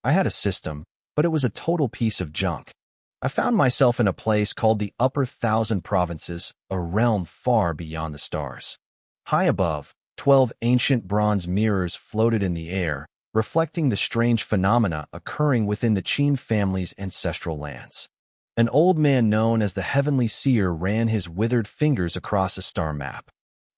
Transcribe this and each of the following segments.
I had a system, but it was a total piece of junk. I found myself in a place called the Upper Thousand Provinces, a realm far beyond the stars. High above, 12 ancient bronze mirrors floated in the air, reflecting the strange phenomena occurring within the Qin family's ancestral lands. An old man known as the Heavenly Seer ran his withered fingers across a star map.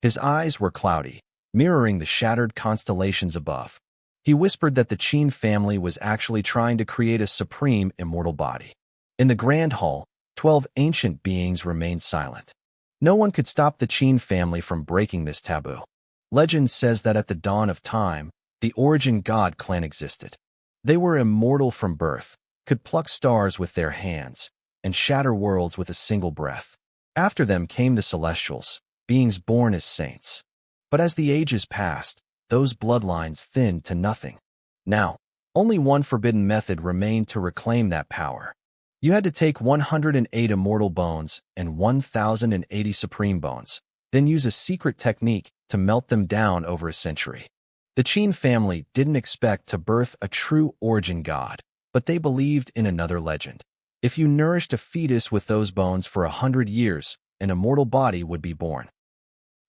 His eyes were cloudy, mirroring the shattered constellations above. He whispered that the Qin family was actually trying to create a supreme immortal body. In the Grand Hall, 12 ancient beings remained silent. No one could stop the Qin family from breaking this taboo. Legend says that at the dawn of time, the Origin God clan existed. They were immortal from birth, could pluck stars with their hands, and shatter worlds with a single breath. After them came the Celestials, beings born as saints. But as the ages passed, those bloodlines thinned to nothing. Now, only one forbidden method remained to reclaim that power. You had to take 108 immortal bones and 1,080 supreme bones, then use a secret technique to melt them down over a century. The Qin family didn't expect to birth a true Origin God, but they believed in another legend. If you nourished a fetus with those bones for 100 years, an immortal body would be born.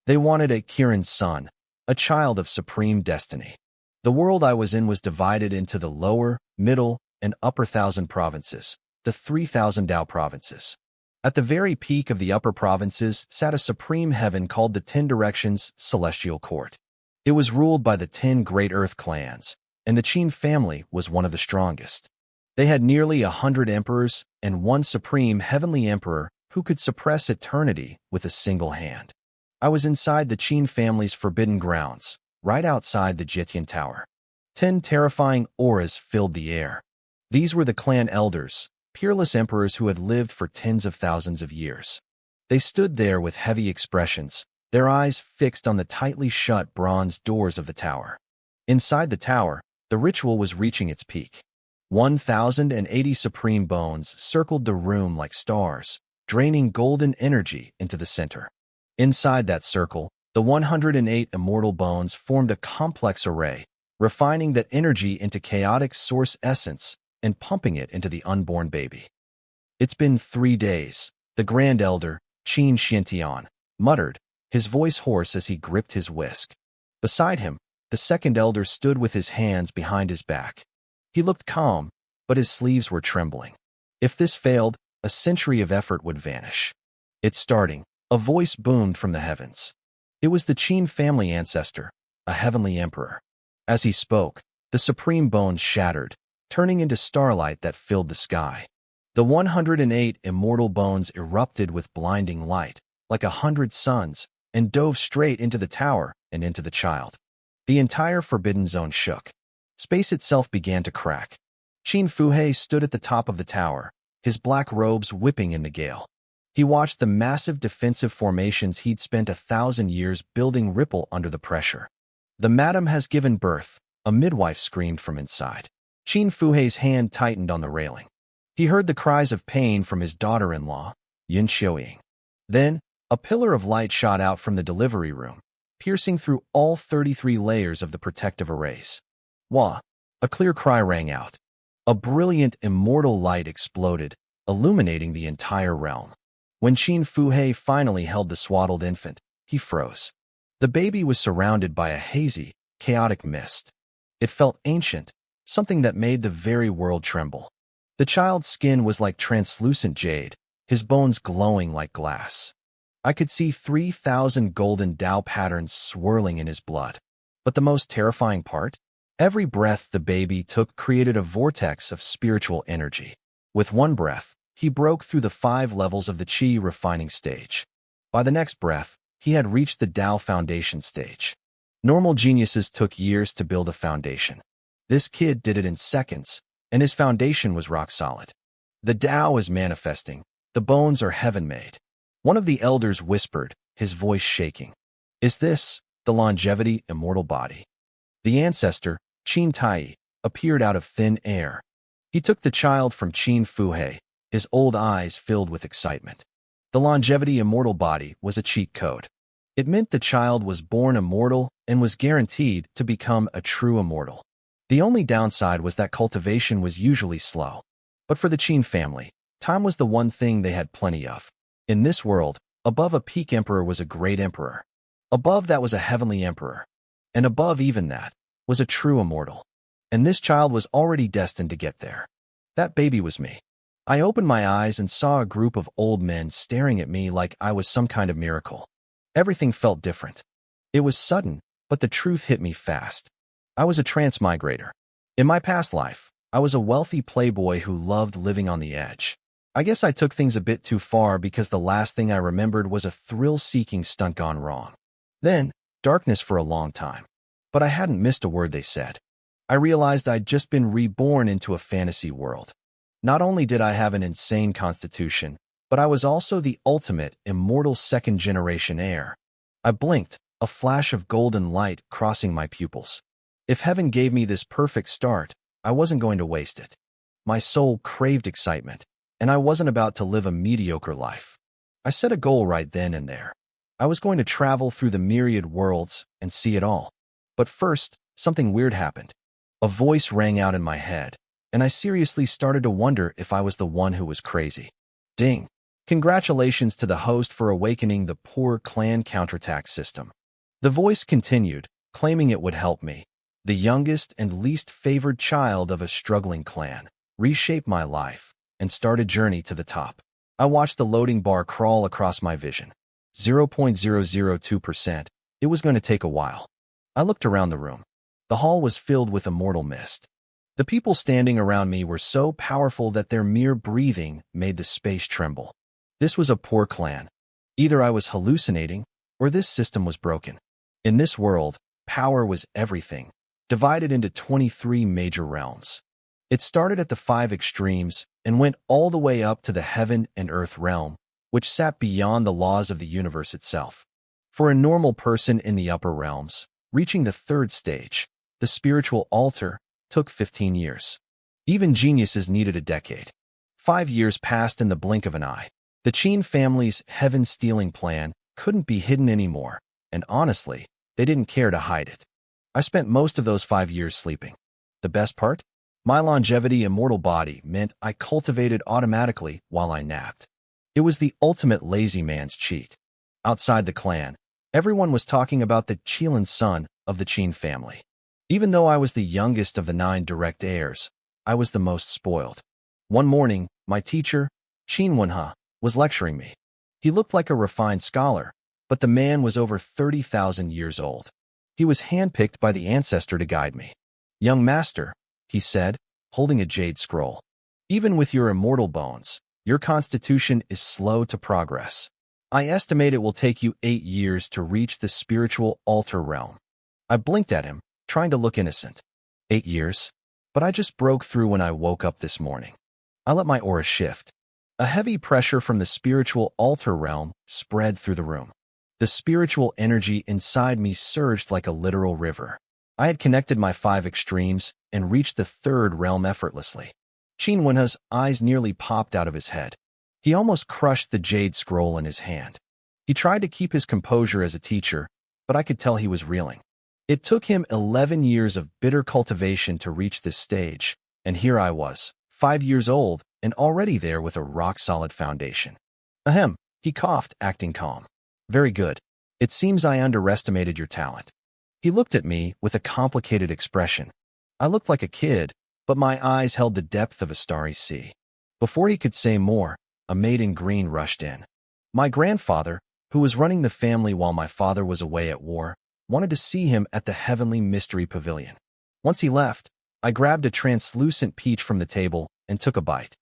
They wanted a Kirin's son, a child of supreme destiny. The world I was in was divided into the lower, middle, and upper 1,000 provinces, the 3,000 Dao provinces. At the very peak of the upper provinces sat a supreme heaven called the 10 Directions Celestial Court. It was ruled by the 10 Great Earth clans, and the Qin family was one of the strongest. They had nearly 100 emperors and one supreme heavenly emperor who could suppress eternity with a single hand. I was inside the Qin family's forbidden grounds, right outside the Jitian Tower. 10 terrifying auras filled the air. These were the clan elders, peerless emperors who had lived for tens of thousands of years. They stood there with heavy expressions, their eyes fixed on the tightly shut bronze doors of the tower. Inside the tower, the ritual was reaching its peak. 1,080 supreme bones circled the room like stars, draining golden energy into the center. Inside that circle, the 108 immortal bones formed a complex array, refining that energy into chaotic source essence and pumping it into the unborn baby. "It's been 3 days," the Grand Elder, Qin Xiantian, muttered, his voice hoarse as he gripped his whisk. Beside him, the second elder stood with his hands behind his back. He looked calm, but his sleeves were trembling. If this failed, a century of effort would vanish. "It's starting," a voice boomed from the heavens. It was the Qin family ancestor, a heavenly emperor. As he spoke, the supreme bones shattered, turning into starlight that filled the sky. The 108 immortal bones erupted with blinding light, like 100 suns, and dove straight into the tower and into the child. The entire forbidden zone shook. Space itself began to crack. Qin Fuhe stood at the top of the tower, his black robes whipping in the gale. He watched the massive defensive formations he'd spent 1,000 years building ripple under the pressure. "The madam has given birth," a midwife screamed from inside. Qin Fuhe's hand tightened on the railing. He heard the cries of pain from his daughter-in-law, Yin Xiuying. Then, a pillar of light shot out from the delivery room, piercing through all 33 layers of the protective arrays. "Wah!" A clear cry rang out. A brilliant, immortal light exploded, illuminating the entire realm. When Qin Fuhe finally held the swaddled infant, he froze. The baby was surrounded by a hazy, chaotic mist. It felt ancient, something that made the very world tremble. The child's skin was like translucent jade, his bones glowing like glass. I could see 3,000 golden Dao patterns swirling in his blood. But the most terrifying part? Every breath the baby took created a vortex of spiritual energy. With one breath, he broke through the 5 levels of the Qi refining stage. By the next breath, he had reached the Dao foundation stage. Normal geniuses took years to build a foundation. This kid did it in seconds, and his foundation was rock solid. "The Dao is manifesting. The bones are heaven-made." One of the elders whispered, his voice shaking. "Is this the longevity immortal body?" The ancestor, Qin Tai, appeared out of thin air. He took the child from Qin Fuhe, his old eyes filled with excitement. The longevity immortal body was a cheat code. It meant the child was born immortal and was guaranteed to become a true immortal. The only downside was that cultivation was usually slow. But for the Qin family, time was the one thing they had plenty of. In this world, above a peak emperor was a great emperor. Above that was a heavenly emperor. And above even that was a true immortal. And this child was already destined to get there. That baby was me. I opened my eyes and saw a group of old men staring at me like I was some kind of miracle. Everything felt different. It was sudden, but the truth hit me fast. I was a transmigrator. In my past life, I was a wealthy playboy who loved living on the edge. I guess I took things a bit too far because the last thing I remembered was a thrill-seeking stunt gone wrong. Then, darkness for a long time. But I hadn't missed a word they said. I realized I'd just been reborn into a fantasy world. Not only did I have an insane constitution, but I was also the ultimate, immortal second-generation heir. I blinked, a flash of golden light crossing my pupils. If heaven gave me this perfect start, I wasn't going to waste it. My soul craved excitement, and I wasn't about to live a mediocre life. I set a goal right then and there. I was going to travel through the myriad worlds and see it all. But first, something weird happened. A voice rang out in my head, and I seriously started to wonder if I was the one who was crazy. Ding! Congratulations to the host for awakening the poor clan counterattack system. The voice continued, claiming it would help me, the youngest and least favored child of a struggling clan, reshape my life and start a journey to the top. I watched the loading bar crawl across my vision. 0.002%. It was going to take a while. I looked around the room. The hall was filled with immortal mist. The people standing around me were so powerful that their mere breathing made the space tremble. This was a poor clan. Either I was hallucinating, or this system was broken. In this world, power was everything, divided into 23 major realms. It started at the 5 extremes and went all the way up to the heaven and earth realm, which sat beyond the laws of the universe itself. For a normal person in the upper realms, reaching the 3rd stage, the spiritual altar, took 15 years. Even geniuses needed a decade. 5 years passed in the blink of an eye. The Qin family's heaven-stealing plan couldn't be hidden anymore, and honestly, they didn't care to hide it. I spent most of those 5 years sleeping. The best part? My longevity immortal body meant I cultivated automatically while I napped. It was the ultimate lazy man's cheat. Outside the clan, everyone was talking about the Qilin son of the Qin family. Even though I was the youngest of the 9 direct heirs, I was the most spoiled. One morning, my teacher, Qin Wenhe, was lecturing me. He looked like a refined scholar, but the man was over 30,000 years old. He was handpicked by the ancestor to guide me. "Young master," he said, holding a jade scroll. "Even with your immortal bones, your constitution is slow to progress. I estimate it will take you 8 years to reach the spiritual altar realm." I blinked at him, trying to look innocent. 8 years? But I just broke through when I woke up this morning. I let my aura shift. A heavy pressure from the spiritual altar realm spread through the room. The spiritual energy inside me surged like a literal river. I had connected my 5 extremes and reached the 3rd realm effortlessly. Qin Wenhe's eyes nearly popped out of his head. He almost crushed the jade scroll in his hand. He tried to keep his composure as a teacher, but I could tell he was reeling. It took him 11 years of bitter cultivation to reach this stage, and here I was, 5 years old, and already there with a rock-solid foundation. Ahem, he coughed, acting calm. "Very good. It seems I underestimated your talent." He looked at me with a complicated expression. I looked like a kid, but my eyes held the depth of a starry sea. Before he could say more, a maid in green rushed in. My grandfather, who was running the family while my father was away at war, wanted to see him at the Heavenly Mystery Pavilion. Once he left, I grabbed a translucent peach from the table and took a bite.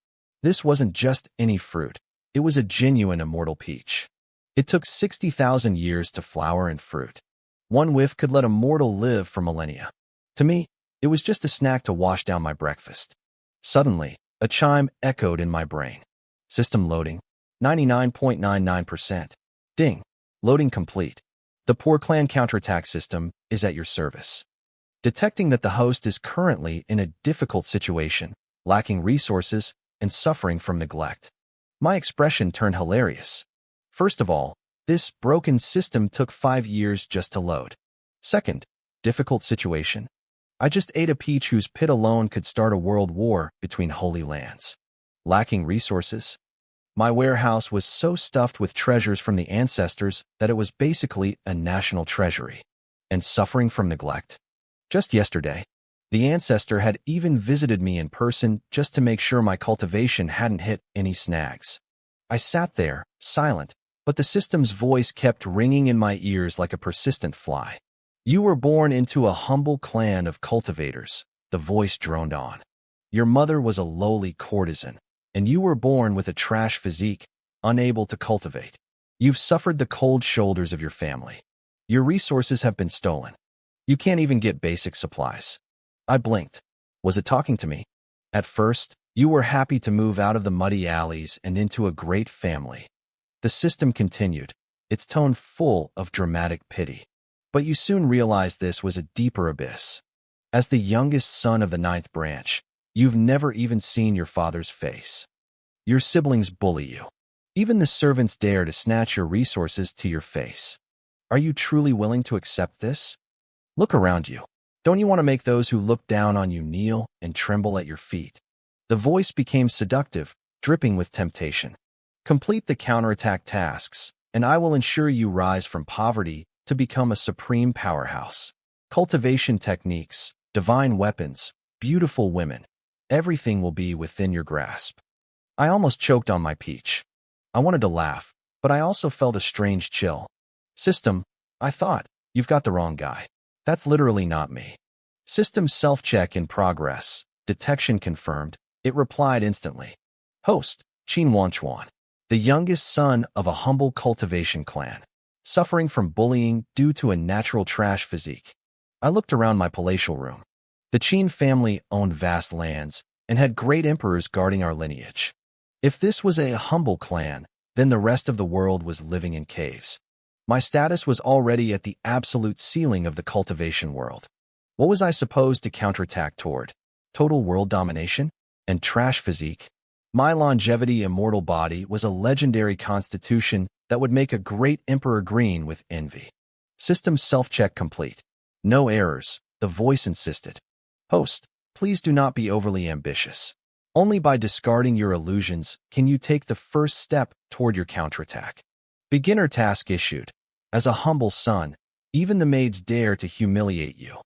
This wasn't just any fruit. It was a genuine immortal peach. It took 60,000 years to flower and fruit. One whiff could let a mortal live for millennia. To me, it was just a snack to wash down my breakfast. Suddenly, a chime echoed in my brain. System loading, 99.99%. Ding, loading complete. The Poor Clan counterattack system is at your service. Detecting that the host is currently in a difficult situation, lacking resources, and suffering from neglect. My expression turned hilarious. First of all, this broken system took 5 years just to load. Second, difficult situation. I just ate a peach whose pit alone could start a world war between holy lands. Lacking resources? My warehouse was so stuffed with treasures from the ancestors that it was basically a national treasury. And suffering from neglect? Just yesterday, the ancestor had even visited me in person just to make sure my cultivation hadn't hit any snags. I sat there, silent, but the system's voice kept ringing in my ears like a persistent fly. You were born into a humble clan of cultivators, the voice droned on. Your mother was a lowly courtesan, and you were born with a trash physique, unable to cultivate. You've suffered the cold shoulders of your family. Your resources have been stolen. You can't even get basic supplies. I blinked. Was it talking to me? At first, you were happy to move out of the muddy alleys and into a great family. The system continued, its tone full of dramatic pity. But you soon realized this was a deeper abyss. As the youngest son of the ninth branch, you've never even seen your father's face. Your siblings bully you. Even the servants dare to snatch your resources to your face. Are you truly willing to accept this? Look around you. Don't you want to make those who look down on you kneel and tremble at your feet? The voice became seductive, dripping with temptation. Complete the counterattack tasks, and I will ensure you rise from poverty to become a supreme powerhouse. Cultivation techniques, divine weapons, beautiful women, everything will be within your grasp. I almost choked on my peach. I wanted to laugh, but I also felt a strange chill. System, I thought, you've got the wrong guy. That's literally not me. System self-check in progress. Detection confirmed. It replied instantly. Host, Qin Wanchuan, the youngest son of a humble cultivation clan, suffering from bullying due to a natural trash physique. I looked around my palatial room. The Qin family owned vast lands and had great emperors guarding our lineage. If this was a humble clan, then the rest of the world was living in caves. My status was already at the absolute ceiling of the cultivation world. What was I supposed to counterattack toward? Total world domination? And trash physique? My longevity immortal body was a legendary constitution that would make a great emperor green with envy. System self-check complete. No errors, the voice insisted. Host, please do not be overly ambitious. Only by discarding your illusions can you take the first step toward your counterattack. Beginner task issued. As a humble son, even the maids dare to humiliate you.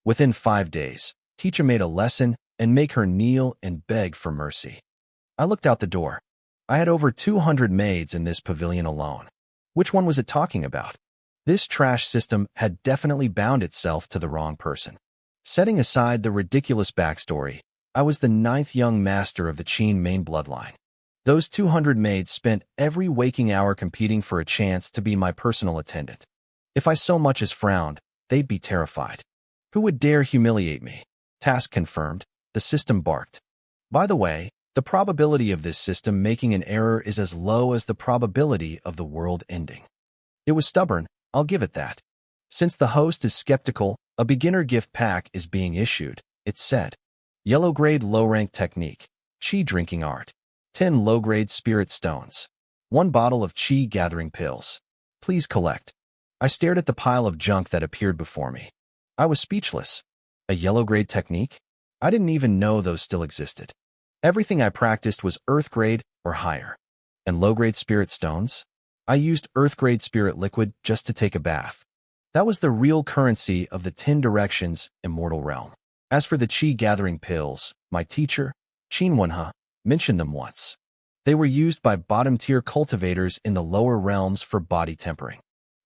Within 5 days, teach a maid a lesson and make her kneel and beg for mercy. I looked out the door. I had over 200 maids in this pavilion alone. Which one was it talking about? This trash system had definitely bound itself to the wrong person. Setting aside the ridiculous backstory, I was the 9th young master of the Qin main bloodline. Those 200 maids spent every waking hour competing for a chance to be my personal attendant. If I so much as frowned, they'd be terrified. Who would dare humiliate me? Task confirmed, the system barked. By the way, the probability of this system making an error is as low as the probability of the world ending. It was stubborn, I'll give it that. Since the host is skeptical, a beginner gift pack is being issued, it said. Yellow grade low rank technique, Qi drinking art. 10 low-grade spirit stones. 1 bottle of Qi gathering pills. Please collect. I stared at the pile of junk that appeared before me. I was speechless. A yellow-grade technique? I didn't even know those still existed. Everything I practiced was earth-grade or higher. And low-grade spirit stones? I used earth-grade spirit liquid just to take a bath. That was the real currency of the 10 directions immortal realm. As for the Qi gathering pills, my teacher, Qin Wenhe, mentioned them once. They were used by bottom-tier cultivators in the lower realms for body tempering.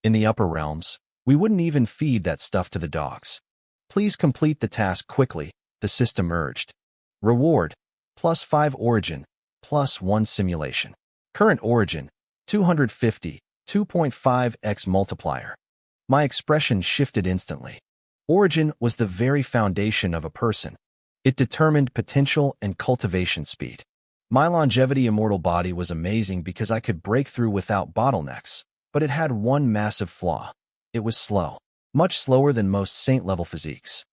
In the upper realms, we wouldn't even feed that stuff to the dogs. Please complete the task quickly, the system urged. Reward, +5 origin, +1 simulation. Current origin, 250, 2.5x multiplier. My expression shifted instantly. Origin was the very foundation of a person. It determined potential and cultivation speed. My longevity immortal body was amazing because I could break through without bottlenecks, but it had one massive flaw. It was slow, much slower than most saint-level physiques.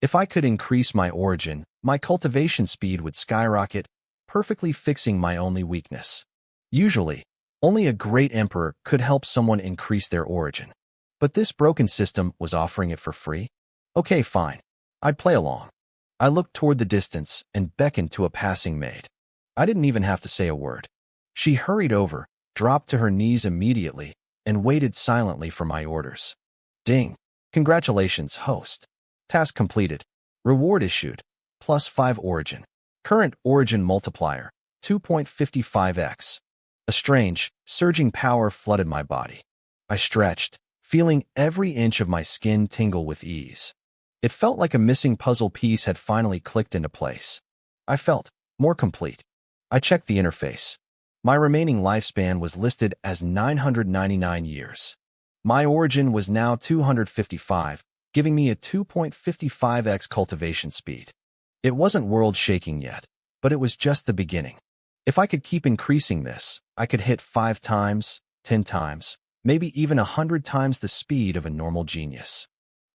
If I could increase my origin, my cultivation speed would skyrocket, perfectly fixing my only weakness. Usually, only a great emperor could help someone increase their origin. But this broken system was offering it for free? Okay, fine. I'd play along. I looked toward the distance and beckoned to a passing maid. I didn't even have to say a word. She hurried over, dropped to her knees immediately, and waited silently for my orders. Ding. Congratulations, host. Task completed. Reward issued. +5 origin. Current origin multiplier, 2.55x. A strange, surging power flooded my body. I stretched, feeling every inch of my skin tingle with ease. It felt like a missing puzzle piece had finally clicked into place. I felt more complete. I checked the interface. My remaining lifespan was listed as 999 years. My origin was now 255, giving me a 2.55x cultivation speed. It wasn't world-shaking yet, but it was just the beginning. If I could keep increasing this, I could hit 5 times, 10 times, maybe even 100 times the speed of a normal genius.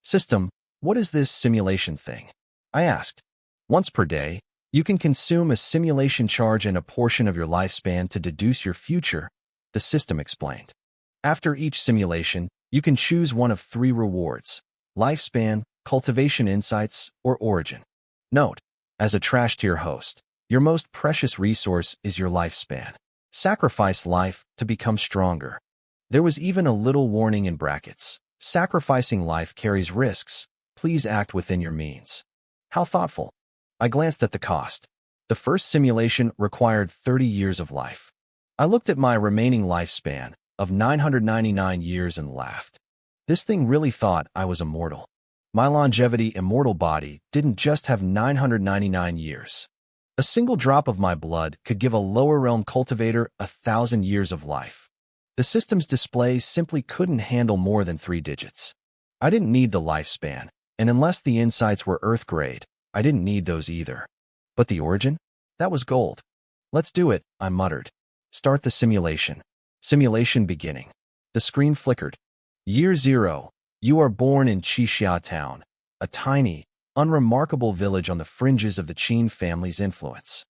System, what is this simulation thing? I asked. Once per day, you can consume a simulation charge and a portion of your lifespan to deduce your future, the system explained. After each simulation, you can choose one of 3 rewards: lifespan, cultivation insights, or origin. Note, as a trash tier host, your most precious resource is your lifespan. Sacrifice life to become stronger. There was even a little warning in brackets. Sacrificing life carries risks. Please act within your means. How thoughtful. I glanced at the cost. The first simulation required 30 years of life. I looked at my remaining lifespan of 999 years and laughed. This thing really thought I was immortal. My longevity immortal body didn't just have 999 years. A single drop of my blood could give a lower realm cultivator 1,000 years of life. The system's display simply couldn't handle more than 3 digits. I didn't need the lifespan, and unless the insights were Earth grade, I didn't need those either. But the origin? That was gold. Let's do it, I muttered. Start the simulation. Simulation beginning. The screen flickered. Year 0. You are born in Qixia Town, a tiny, unremarkable village on the fringes of the Qin family's influence.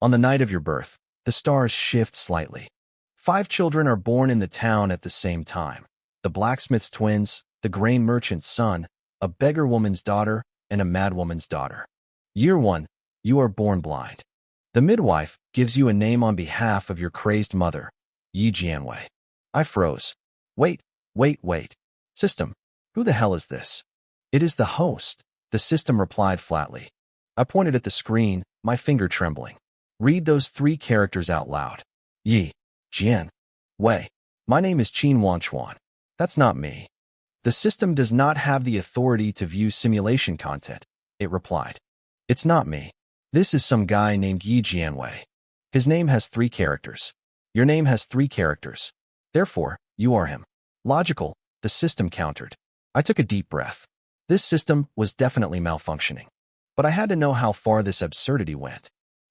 On the night of your birth, the stars shift slightly. 5 children are born in the town at the same time: the blacksmith's twins, the grain merchant's son, a beggar woman's daughter, and a madwoman's daughter. Year 1. You are born blind. The midwife gives you a name on behalf of your crazed mother, Yi Jianwei. I froze. Wait. System, who the hell is this? It is the host, the system replied flatly. I pointed at the screen, my finger trembling. Read those 3 characters out loud. Yi Jian Wei. My name is Qin Wanchuan. That's not me. The system does not have the authority to view simulation content, it replied. It's not me. This is some guy named Yi Jianwei. His name has 3 characters. Your name has 3 characters. Therefore, you are him. Logical, the system countered. I took a deep breath. This system was definitely malfunctioning. But I had to know how far this absurdity went.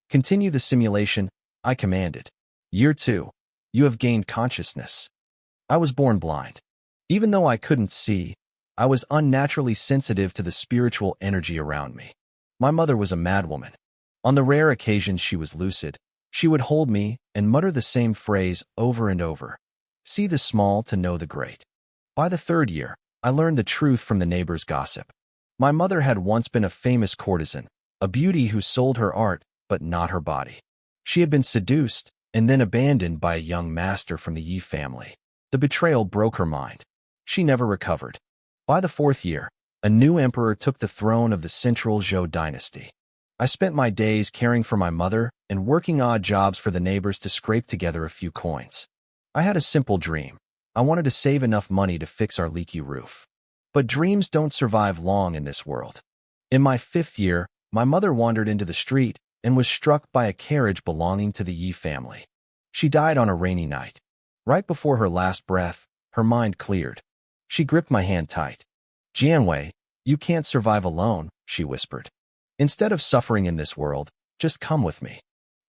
Continue the simulation, I commanded. Year 2. You have gained consciousness. I was born blind. Even though I couldn't see, I was unnaturally sensitive to the spiritual energy around me. My mother was a madwoman. On the rare occasions she was lucid, she would hold me and mutter the same phrase over and over. See the small to know the great. By the 3rd year, I learned the truth from the neighbor's gossip. My mother had once been a famous courtesan, a beauty who sold her art, but not her body. She had been seduced and then abandoned by a young master from the Yi family. The betrayal broke her mind. She never recovered. By the 4th year, a new emperor took the throne of the central Zhou dynasty. I spent my days caring for my mother and working odd jobs for the neighbors to scrape together a few coins. I had a simple dream. I wanted to save enough money to fix our leaky roof. But dreams don't survive long in this world. In my 5th year, my mother wandered into the street and was struck by a carriage belonging to the Yi family. She died on a rainy night. Right before her last breath, her mind cleared. She gripped my hand tight. Jianwei, you can't survive alone, she whispered. Instead of suffering in this world, just come with me.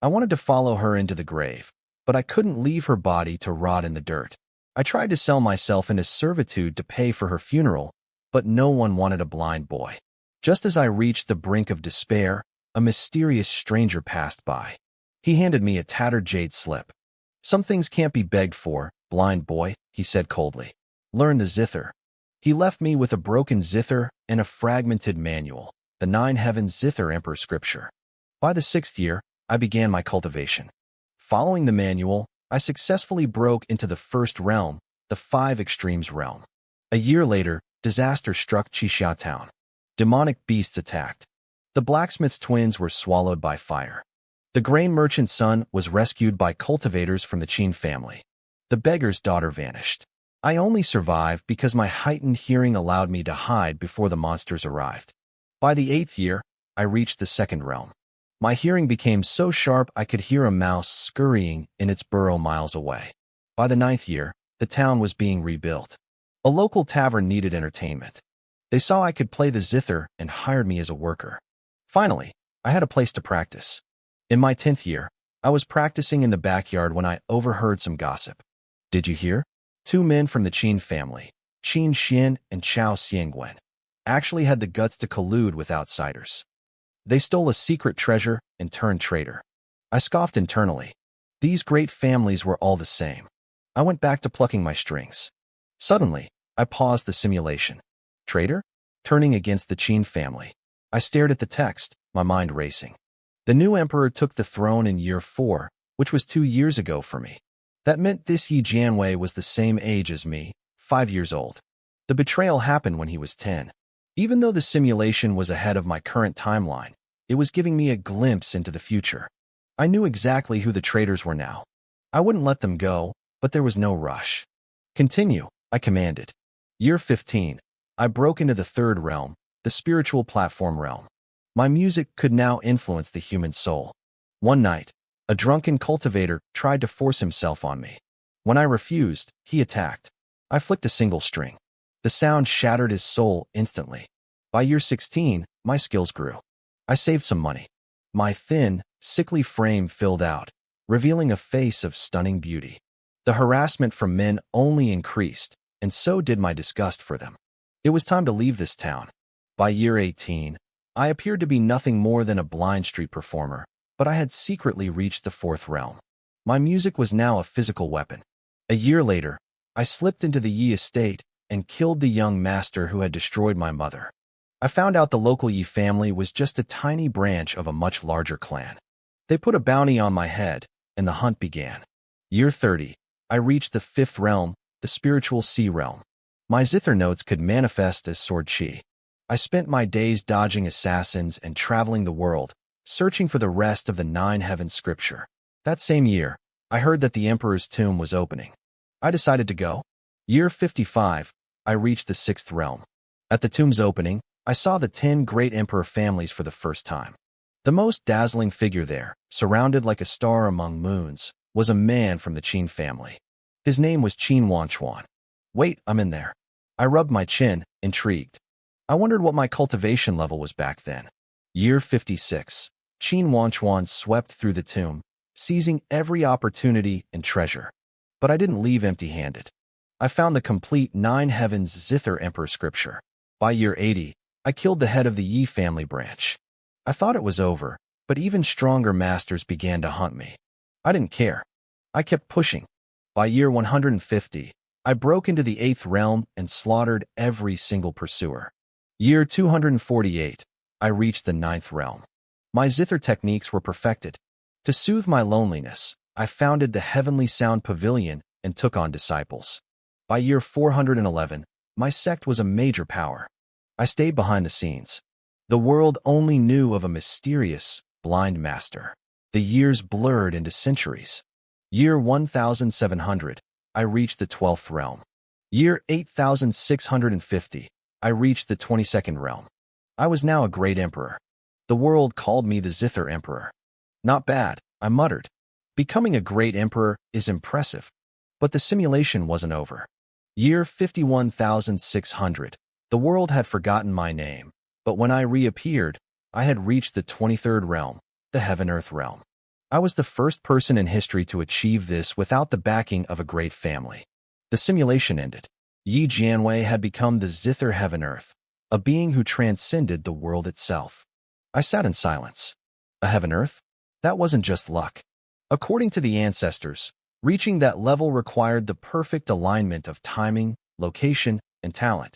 I wanted to follow her into the grave, but I couldn't leave her body to rot in the dirt. I tried to sell myself into servitude to pay for her funeral, but no one wanted a blind boy. Just as I reached the brink of despair, a mysterious stranger passed by. He handed me a tattered jade slip. Some things can't be begged for, blind boy, he said coldly. Learn the zither. He left me with a broken zither and a fragmented manual. the nine heavens zither emperor scripture. By the 6th year, I began my cultivation. Following the manual, I successfully broke into the first realm, the 5 extremes realm. A year later, disaster struck Qixia town. Demonic beasts attacked. The blacksmith's twins were swallowed by fire. The grain merchant's son was rescued by cultivators from the Qin family. The beggar's daughter vanished. I only survived because my heightened hearing allowed me to hide before the monsters arrived. By the 8th year, I reached the 2nd realm. My hearing became so sharp I could hear a mouse scurrying in its burrow miles away. By the 9th year, the town was being rebuilt. A local tavern needed entertainment. They saw I could play the zither and hired me as a worker. Finally, I had a place to practice. In my 10th year, I was practicing in the backyard when I overheard some gossip. Did you hear? 2 men from the Qin family, Qin Xian and Chao Xiangwen, actually had the guts to collude with outsiders. They stole a secret treasure and turned traitor. I scoffed internally. These great families were all the same. I went back to plucking my strings. Suddenly, I paused the simulation. Traitor? Turning against the Qin family. I stared at the text, my mind racing. The new emperor took the throne in year 4, which was 2 years ago for me. That meant this Yi Jianwei was the same age as me, 5 years old. The betrayal happened when he was 10. Even though the simulation was ahead of my current timeline, it was giving me a glimpse into the future. I knew exactly who the traitors were now. I wouldn't let them go, but there was no rush. Continue, I commanded. Year 15, I broke into the 3rd realm, the spiritual platform realm. My music could now influence the human soul. One night, a drunken cultivator tried to force himself on me. When I refused, he attacked. I flicked a single string. The sound shattered his soul instantly. By year 16, my skills grew. I saved some money. My thin, sickly frame filled out, revealing a face of stunning beauty. The harassment from men only increased, and so did my disgust for them. It was time to leave this town. By year 18, I appeared to be nothing more than a blind street performer, but I had secretly reached the 4th realm. My music was now a physical weapon. A year later, I slipped into the Yi estate and killed the young master who had destroyed my mother. I found out the local Yi family was just a tiny branch of a much larger clan. They put a bounty on my head, and the hunt began. Year 30, I reached the 5th realm, the spiritual sea realm. My zither notes could manifest as sword chi. I spent my days dodging assassins and traveling the world, searching for the rest of the 9 heavens scripture. That same year, I heard that the emperor's tomb was opening. I decided to go. Year 55, I reached the 6th realm. At the tomb's opening, I saw the 10 great emperor families for the first time. The most dazzling figure there, surrounded like a star among moons, was a man from the Qin family. His name was Qin Wanchuan. Wait, I'm in there. I rubbed my chin, intrigued. I wondered what my cultivation level was back then. Year 56. Qin Wanchuan swept through the tomb, seizing every opportunity and treasure. But I didn't leave empty-handed. I found the complete 9 heavens zither emperor scripture. By year 80, I killed the head of the Yi family branch. I thought it was over, but even stronger masters began to hunt me. I didn't care. I kept pushing. By year 150, I broke into the 8th realm and slaughtered every single pursuer. Year 248, I reached the 9th realm. My zither techniques were perfected. To soothe my loneliness, I founded the Heavenly Sound Pavilion and took on disciples. By year 411, my sect was a major power. I stayed behind the scenes. The world only knew of a mysterious, blind master. The years blurred into centuries. Year 1700, I reached the 12th realm. Year 8650, I reached the 22nd realm. I was now a great emperor. The world called me the Zither Emperor. Not bad, I muttered. Becoming a great emperor is impressive. But the simulation wasn't over. Year 51,600, the world had forgotten my name, but when I reappeared, I had reached the 23rd realm, the Heaven-Earth realm. I was the first person in history to achieve this without the backing of a great family. The simulation ended. Yi Jianwei had become the Zither Heaven-Earth, a being who transcended the world itself. I sat in silence. A Heaven-Earth? That wasn't just luck. According to the ancestors, reaching that level required the perfect alignment of timing, location, and talent.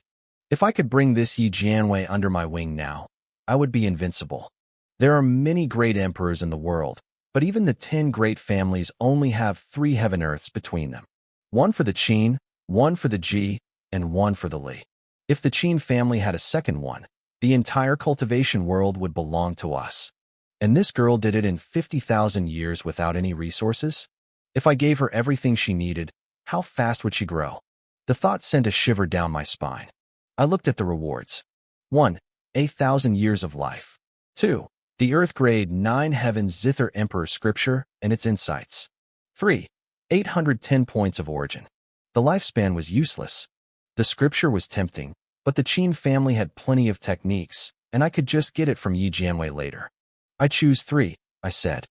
If I could bring this Yi Jianwei under my wing now, I would be invincible. There are many great emperors in the world, but even the 10 great families only have 3 heaven-earths between them. One for the Qin, one for the Ji, and one for the Li. If the Qin family had a second one, the entire cultivation world would belong to us. And this girl did it in 50,000 years without any resources? If I gave her everything she needed, how fast would she grow? The thought sent a shiver down my spine. I looked at the rewards. 1. 8,000 years of life. 2. The Earth Grade 9 Heavens Zither Emperor Scripture and its insights. 3. 810 points of origin. The lifespan was useless. The scripture was tempting, but the Qin family had plenty of techniques, and I could just get it from Yi Jianwei later. I choose 3, I said.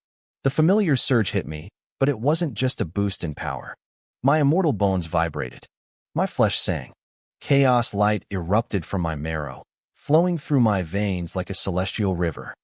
The familiar surge hit me, but it wasn't just a boost in power. My immortal bones vibrated. My flesh sang. Chaos light erupted from my marrow, flowing through my veins like a celestial river.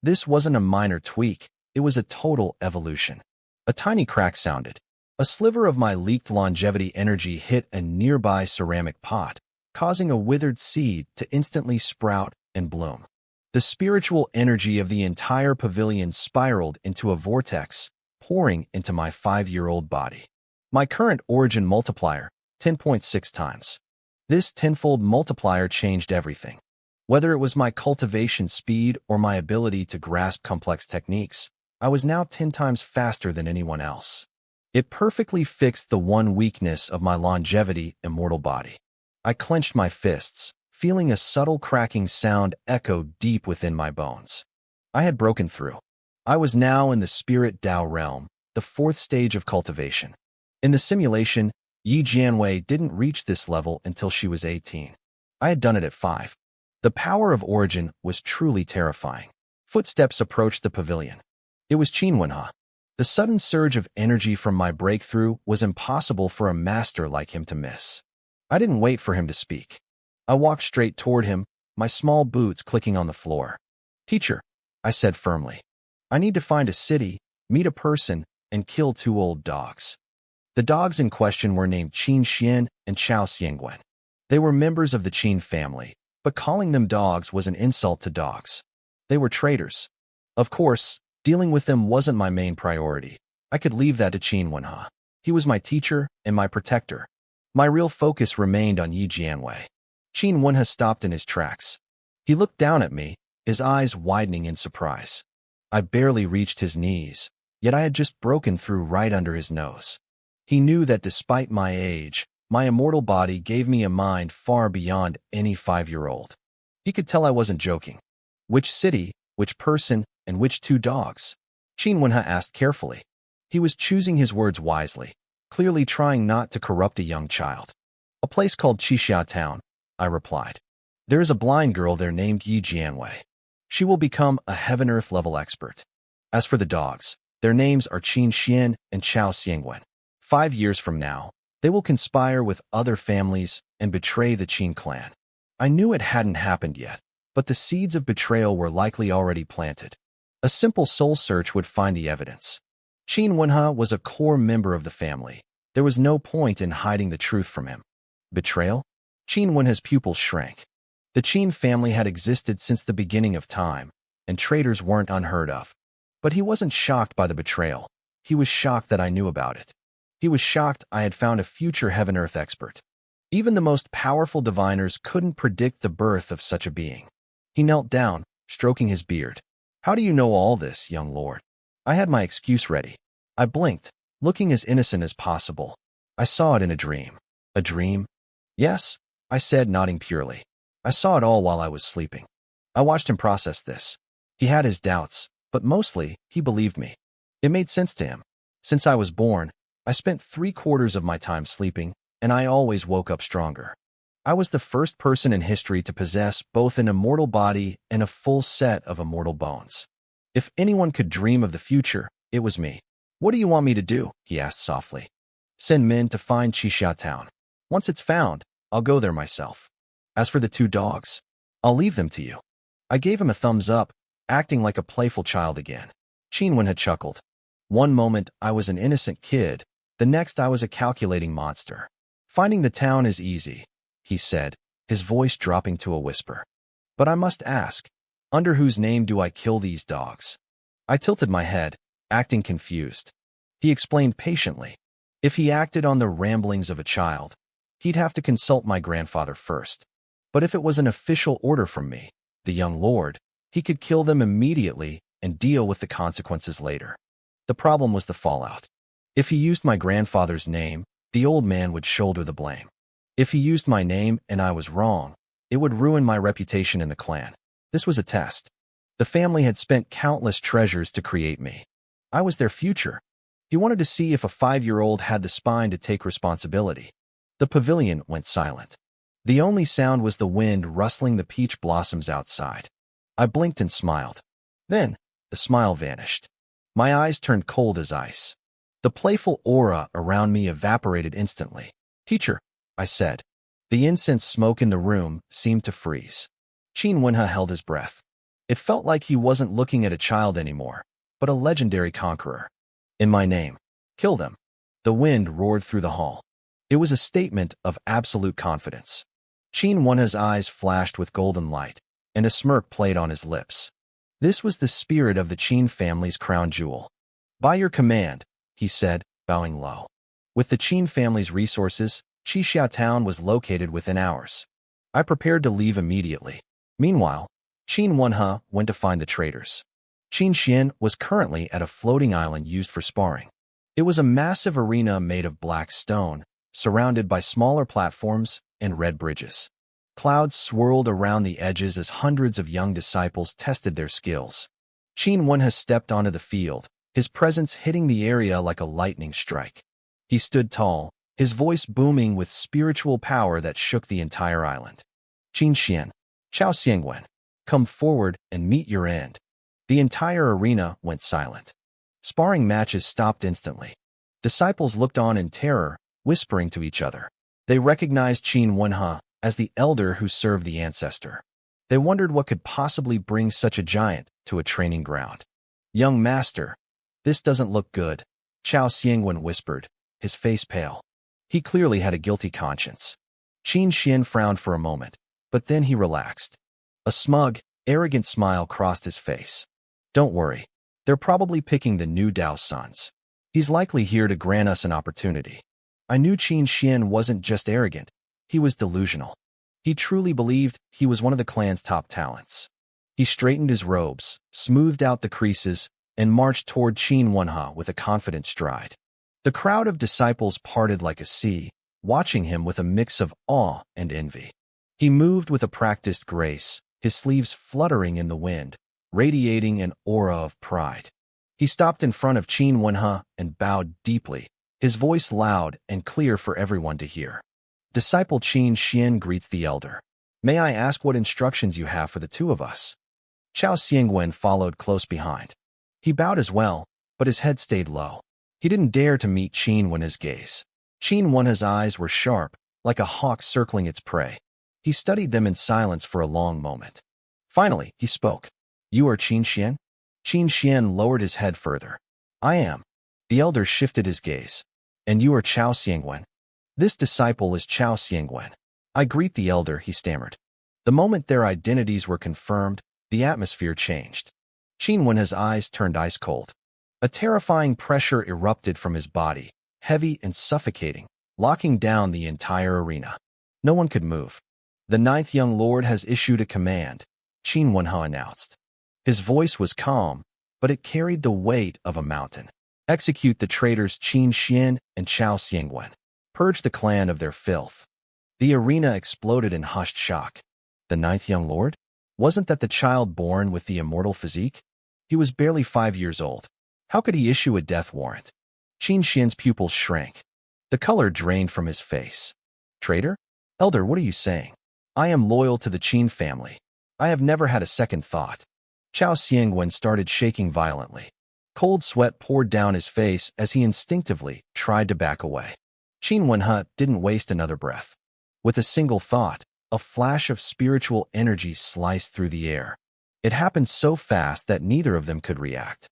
This wasn't a minor tweak, it was a total evolution. A tiny crack sounded. A sliver of my leaked longevity energy hit a nearby ceramic pot, causing a withered seed to instantly sprout and bloom. The spiritual energy of the entire pavilion spiraled into a vortex, pouring into my 5-year-old body. My current origin multiplier, 10.6 times. This tenfold multiplier changed everything. Whether it was my cultivation speed or my ability to grasp complex techniques, I was now 10 times faster than anyone else. It perfectly fixed the one weakness of my longevity immortal body. I clenched my fists, feeling a subtle cracking sound echo deep within my bones. I had broken through. I was now in the spirit Dao realm, the 4th stage of cultivation. In the simulation, Yi Jianwei didn't reach this level until she was 18. I had done it at 5. The power of origin was truly terrifying. Footsteps approached the pavilion. It was Qin Wenhe. The sudden surge of energy from my breakthrough was impossible for a master like him to miss. I didn't wait for him to speak. I walked straight toward him, my small boots clicking on the floor. "Teacher," I said firmly, "I need to find a city, meet a person, and kill 2 old dogs." The dogs in question were named Qin Xian and Chao Xiangwen. They were members of the Qin family, but calling them dogs was an insult to dogs. They were traitors. Of course, dealing with them wasn't my main priority. I could leave that to Qin Wenhe. He was my teacher and my protector. My real focus remained on Yi Jianwei. Qin Wenhe stopped in his tracks. He looked down at me, his eyes widening in surprise. I barely reached his knees, yet I had just broken through right under his nose. He knew that despite my age, my immortal body gave me a mind far beyond any 5-year-old. He could tell I wasn't joking. Which city, which person, and which 2 dogs? Qin Wenhe asked carefully. He was choosing his words wisely, clearly trying not to corrupt a young child. "A place called Qixia Town," I replied. "There is a blind girl there named Yi Jianwei. She will become a heaven-earth level expert. As for the dogs, their names are Qin Xian and Chao Xiangwen. 5 years from now, they will conspire with other families and betray the Qin clan." I knew it hadn't happened yet, but the seeds of betrayal were likely already planted. A simple soul search would find the evidence. Qin Wenhe was a core member of the family. There was no point in hiding the truth from him. Betrayal? Qin Wenhe's pupils shrank. The Qin family had existed since the beginning of time, and traitors weren't unheard of. But he wasn't shocked by the betrayal. He was shocked that I knew about it. He was shocked I had found a future heaven-earth expert. Even the most powerful diviners couldn't predict the birth of such a being. He knelt down, stroking his beard. "How do you know all this, young lord?" I had my excuse ready. I blinked, looking as innocent as possible. "I saw it in a dream." "A dream?" "Yes," I said, nodding purely. "I saw it all while I was sleeping." I watched him process this. He had his doubts, but mostly, he believed me. It made sense to him. Since I was born, I spent 3/4 of my time sleeping, and I always woke up stronger. I was the first person in history to possess both an immortal body and a full set of immortal bones. If anyone could dream of the future, it was me. "What do you want me to do?" he asked softly. "Send men to find Qixia Town. Once it's found, I'll go there myself. As for the 2 dogs, I'll leave them to you." I gave him a thumbs up, acting like a playful child again. Qin Wenhe chuckled. One moment I was an innocent kid, the next I was a calculating monster. "Finding the town is easy," he said, his voice dropping to a whisper. "But I must ask, Under whose name do I kill these dogs? I tilted my head, acting confused. He explained patiently. If he acted on the ramblings of a child, he'd have to consult my grandfather first. But if it was an official order from me, the young lord, he could kill them immediately and deal with the consequences later. The problem was the fallout. If he used my grandfather's name, the old man would shoulder the blame. If he used my name and I was wrong, it would ruin my reputation in the clan. This was a test. The family had spent countless treasures to create me. I was their future. He wanted to see if a 5-year-old had the spine to take responsibility. The pavilion went silent. The only sound was the wind rustling the peach blossoms outside. I blinked and smiled. Then, the smile vanished. My eyes turned cold as ice. The playful aura around me evaporated instantly. "Teacher," I said. The incense smoke in the room seemed to freeze. Qin Wenhe held his breath. It felt like he wasn't looking at a child anymore, but a legendary conqueror. "In my name, kill them." The wind roared through the hall. It was a statement of absolute confidence. Qin Wenhe's eyes flashed with golden light, and a smirk played on his lips. This was the spirit of the Qin family's crown jewel. "By your command," he said, bowing low. With the Qin family's resources, Qixia town was located within hours. I prepared to leave immediately. Meanwhile, Qin Wenhe went to find the traitors. Qin Xian was currently at a floating island used for sparring. It was a massive arena made of black stone, surrounded by smaller platforms and red bridges. Clouds swirled around the edges as hundreds of young disciples tested their skills. Qin Wenhe stepped onto the field, his presence hitting the area like a lightning strike. He stood tall, his voice booming with spiritual power that shook the entire island. "Qin Xian, Chao Xiangwen, come forward and meet your end." The entire arena went silent. Sparring matches stopped instantly. Disciples looked on in terror, whispering to each other. They recognized Qin Wenhe as the elder who served the ancestor. They wondered what could possibly bring such a giant to a training ground. "Young master, this doesn't look good," Chao Xiangwen whispered, his face pale. He clearly had a guilty conscience. Qin Xian frowned for a moment, but then he relaxed. A smug, arrogant smile crossed his face. "Don't worry. They're probably picking the new Dao sons. He's likely here to grant us an opportunity." I knew Qin Xian wasn't just arrogant. He was delusional. He truly believed he was one of the clan's top talents. He straightened his robes, smoothed out the creases, and marched toward Qin Wenhe with a confident stride. The crowd of disciples parted like a sea, watching him with a mix of awe and envy. He moved with a practiced grace, his sleeves fluttering in the wind, radiating an aura of pride. He stopped in front of Qin Wenhe and bowed deeply, his voice loud and clear for everyone to hear. "Disciple Qin Xian greets the elder. May I ask what instructions you have for the two of us?" Chao Xiangwen followed close behind. He bowed as well, but his head stayed low. He didn't dare to meet Qin Wenhe's gaze. Qin Wenhe's eyes were sharp, like a hawk circling its prey. He studied them in silence for a long moment. Finally, he spoke. "You are Qin Xian?" Qin Xian lowered his head further. "I am." The elder shifted his gaze. "And you are Chao Xiangwen?" "This disciple is Chao Xiangwen. I greet the elder," he stammered. The moment their identities were confirmed, the atmosphere changed. Qin Wenhe's eyes turned ice cold. A terrifying pressure erupted from his body, heavy and suffocating, locking down the entire arena. No one could move. "The 9th young lord has issued a command," Qin Wenhe announced. His voice was calm, but it carried the weight of a mountain. "Execute the traitors Qin Xian and Chao Xiangwen. Purge the clan of their filth." The arena exploded in hushed shock. The 9th young lord? Wasn't that the child born with the immortal physique? He was barely 5 years old. How could he issue a death warrant? Qin Xian's pupils shrank. The color drained from his face. "Traitor? Elder, what are you saying? I am loyal to the Qin family. I have never had a second thought." Chao Xiangwen started shaking violently. Cold sweat poured down his face as he instinctively tried to back away. Qin Wenhe didn't waste another breath. With a single thought, a flash of spiritual energy sliced through the air. It happened so fast that neither of them could react.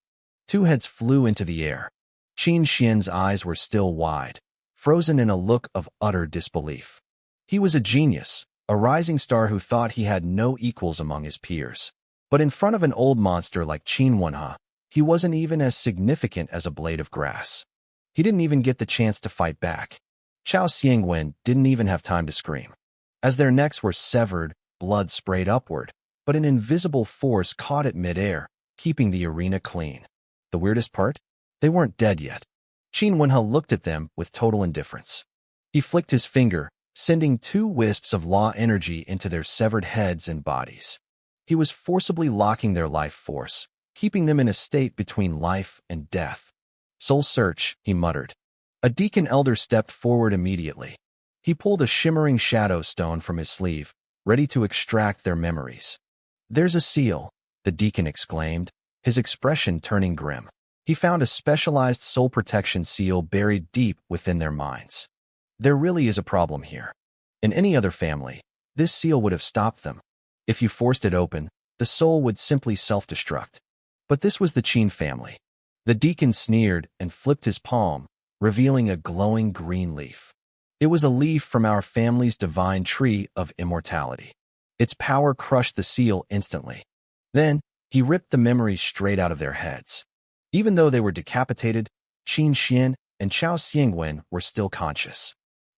2 heads flew into the air. Qin Xian's eyes were still wide, frozen in a look of utter disbelief. He was a genius, a rising star who thought he had no equals among his peers. But in front of an old monster like Qin Wenhe, he wasn't even as significant as a blade of grass. He didn't even get the chance to fight back. Chao Xiangwen didn't even have time to scream. As their necks were severed, blood sprayed upward, but an invisible force caught it midair, keeping the arena clean. The weirdest part? They weren't dead yet. Qin Wenhe looked at them with total indifference. He flicked his finger, sending 2 wisps of law energy into their severed heads and bodies. He was forcibly locking their life force, keeping them in a state between life and death. Soul search, he muttered. A deacon elder stepped forward immediately. He pulled a shimmering shadow stone from his sleeve, ready to extract their memories. There's a seal, the deacon exclaimed, his expression turning grim. He found a specialized soul protection seal buried deep within their minds. There really is a problem here. In any other family, this seal would have stopped them. If you forced it open, the soul would simply self-destruct. But this was the Qin family. The deacon sneered and flipped his palm, revealing a glowing green leaf. It was a leaf from our family's divine tree of immortality. Its power crushed the seal instantly. Then, he ripped the memories straight out of their heads. Even though they were decapitated, Qin Xian and Chao Xiangwen were still conscious.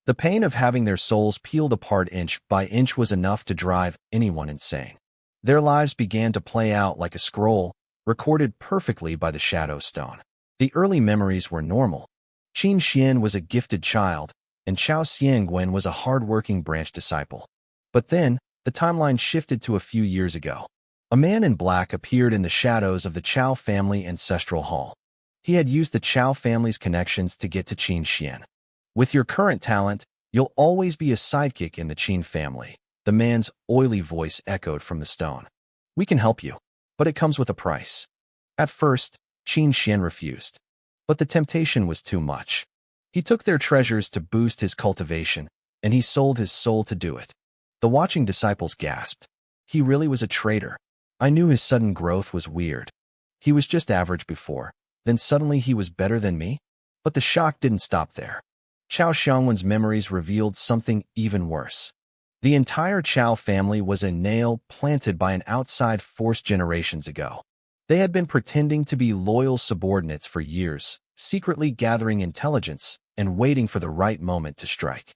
The pain of having their souls peeled apart inch by inch was enough to drive anyone insane. Their lives began to play out like a scroll, recorded perfectly by the Shadow Stone. The early memories were normal. Qin Xian was a gifted child, and Chao Xiangwen was a hard-working branch disciple. But then, the timeline shifted to a few years ago. A man in black appeared in the shadows of the Chao family ancestral hall. He had used the Chao family's connections to get to Qin Xian. With your current talent, you'll always be a sidekick in the Qin family, the man's oily voice echoed from the stone. We can help you, but it comes with a price. At first, Qin Xian refused. But the temptation was too much. He took their treasures to boost his cultivation, and he sold his soul to do it. The watching disciples gasped. He really was a traitor. I knew his sudden growth was weird. He was just average before, then suddenly he was better than me? But the shock didn't stop there. Chao Xiangwen's memories revealed something even worse. The entire Chao family was a nail planted by an outside force generations ago. They had been pretending to be loyal subordinates for years, secretly gathering intelligence and waiting for the right moment to strike.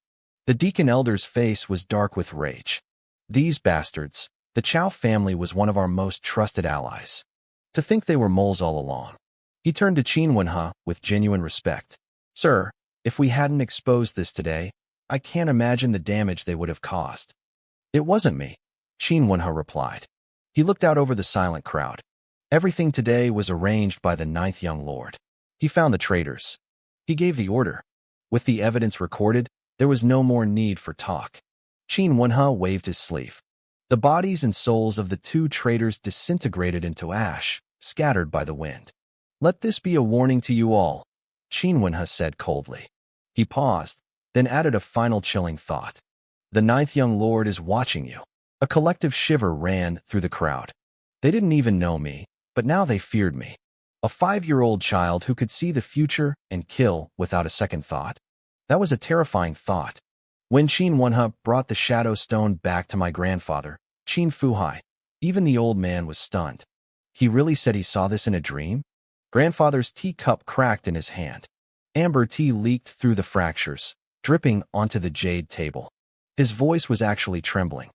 The deacon elder's face was dark with rage. These bastards, the Chao family was one of our most trusted allies. To think they were moles all along. He turned to Qin Wenhe with genuine respect. Sir, if we hadn't exposed this today, I can't imagine the damage they would have caused. It wasn't me, Qin Wenhe replied. He looked out over the silent crowd. Everything today was arranged by the 9th young lord. He found the traitors. He gave the order. With the evidence recorded, there was no more need for talk. Qin Wenhe waved his sleeve. The bodies and souls of the 2 traitors disintegrated into ash, scattered by the wind. Let this be a warning to you all, Qin Wenhe said coldly. He paused, then added a final chilling thought. The 9th young lord is watching you. A collective shiver ran through the crowd. They didn't even know me, but now they feared me. A 5-year-old child who could see the future and kill without a second thought. That was a terrifying thought. When Qin Wenhe brought the shadow stone back to my grandfather, Qin Fuhai, even the old man was stunned. He really said he saw this in a dream? Grandfather's teacup cracked in his hand. Amber tea leaked through the fractures, dripping onto the jade table. His voice was actually trembling.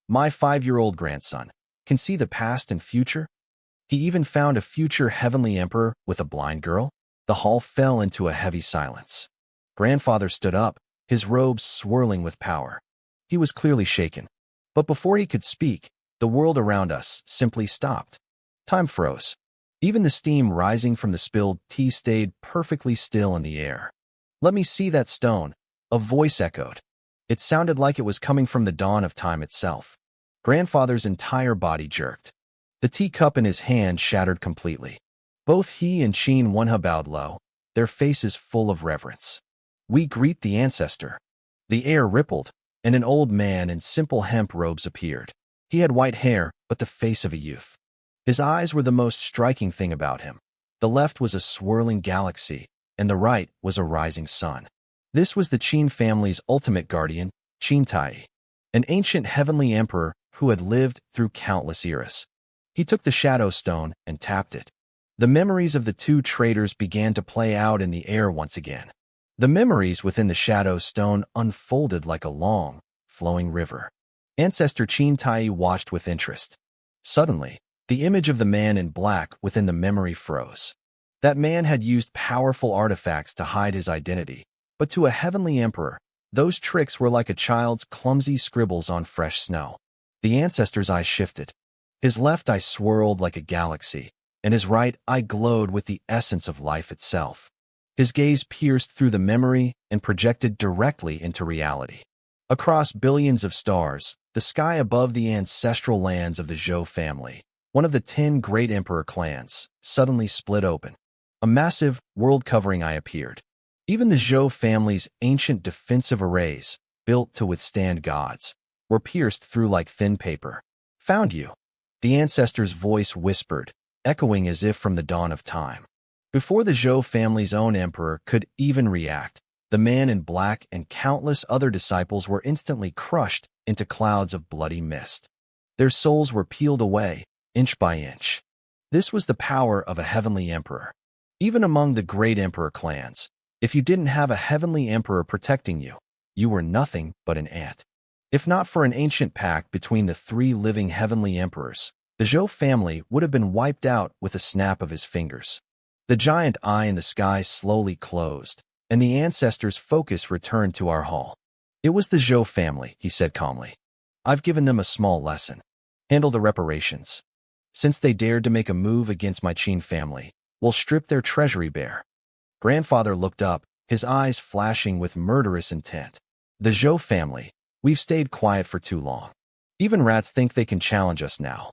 My 5-year-old grandson can see the past and future? He even found a future heavenly emperor with a blind girl? The hall fell into a heavy silence. Grandfather stood up, his robes swirling with power. He was clearly shaken. But before he could speak, the world around us simply stopped. Time froze. Even the steam rising from the spilled tea stayed perfectly still in the air. Let me see that stone, a voice echoed. It sounded like it was coming from the dawn of time itself. Grandfather's entire body jerked. The teacup in his hand shattered completely. Both he and Qin Wenhe bowed low, their faces full of reverence. We greet the ancestor. The air rippled, and an old man in simple hemp robes appeared. He had white hair, but the face of a youth. His eyes were the most striking thing about him. The left was a swirling galaxy, and the right was a rising sun. This was the Qin family's ultimate guardian, Qin Tai, an ancient heavenly emperor who had lived through countless eras. He took the shadow stone and tapped it. The memories of the two traders began to play out in the air once again. The memories within the shadow stone unfolded like a long, flowing river. Ancestor Qin Tai watched with interest. Suddenly, the image of the man in black within the memory froze. That man had used powerful artifacts to hide his identity, but to a heavenly emperor, those tricks were like a child's clumsy scribbles on fresh snow. The ancestor's eyes shifted. His left eye swirled like a galaxy, and his right eye glowed with the essence of life itself. His gaze pierced through the memory and projected directly into reality. Across billions of stars, the sky above the ancestral lands of the Zhou family, one of the 10 great emperor clans, suddenly split open. A massive, world-covering eye appeared. Even the Zhou family's ancient defensive arrays, built to withstand gods, were pierced through like thin paper. "Found you," the ancestor's voice whispered, echoing as if from the dawn of time. Before the Zhou family's own emperor could even react, the man in black and countless other disciples were instantly crushed into clouds of bloody mist. Their souls were peeled away, inch by inch. This was the power of a heavenly emperor. Even among the great emperor clans, if you didn't have a heavenly emperor protecting you, you were nothing but an ant. If not for an ancient pact between the 3 living heavenly emperors, the Zhou family would have been wiped out with a snap of his fingers. The giant eye in the sky slowly closed, and the ancestor's focus returned to our hall. "It was the Zhou family," he said calmly. "I've given them a small lesson. Handle the reparations. Since they dared to make a move against my Qin family, we'll strip their treasury bare." Grandfather looked up, his eyes flashing with murderous intent. "The Zhou family, we've stayed quiet for too long. Even rats think they can challenge us now."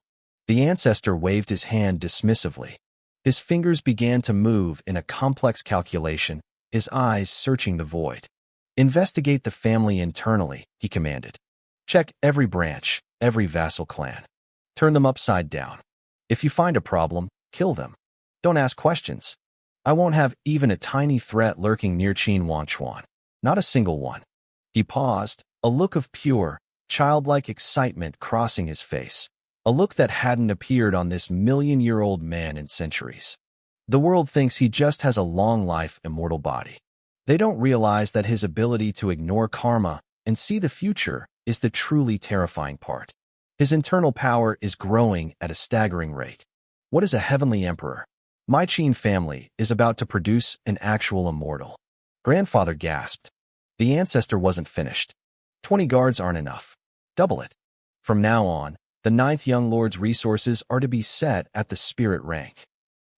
The ancestor waved his hand dismissively. His fingers began to move in a complex calculation, his eyes searching the void. "Investigate the family internally," he commanded. "Check every branch, every vassal clan. Turn them upside down. If you find a problem, kill them. Don't ask questions. I won't have even a tiny threat lurking near Qin Wanchuan. Not a single one." He paused, a look of pure, childlike excitement crossing his face. A look that hadn't appeared on this million-year-old man in centuries. The world thinks he just has a long life, immortal body. They don't realize that his ability to ignore karma and see the future is the truly terrifying part. His internal power is growing at a staggering rate. What is a heavenly emperor? My Qin family is about to produce an actual immortal. Grandfather gasped. The ancestor wasn't finished. 20 guards aren't enough. Double it. From now on, the 9th young lord's resources are to be set at the spirit rank.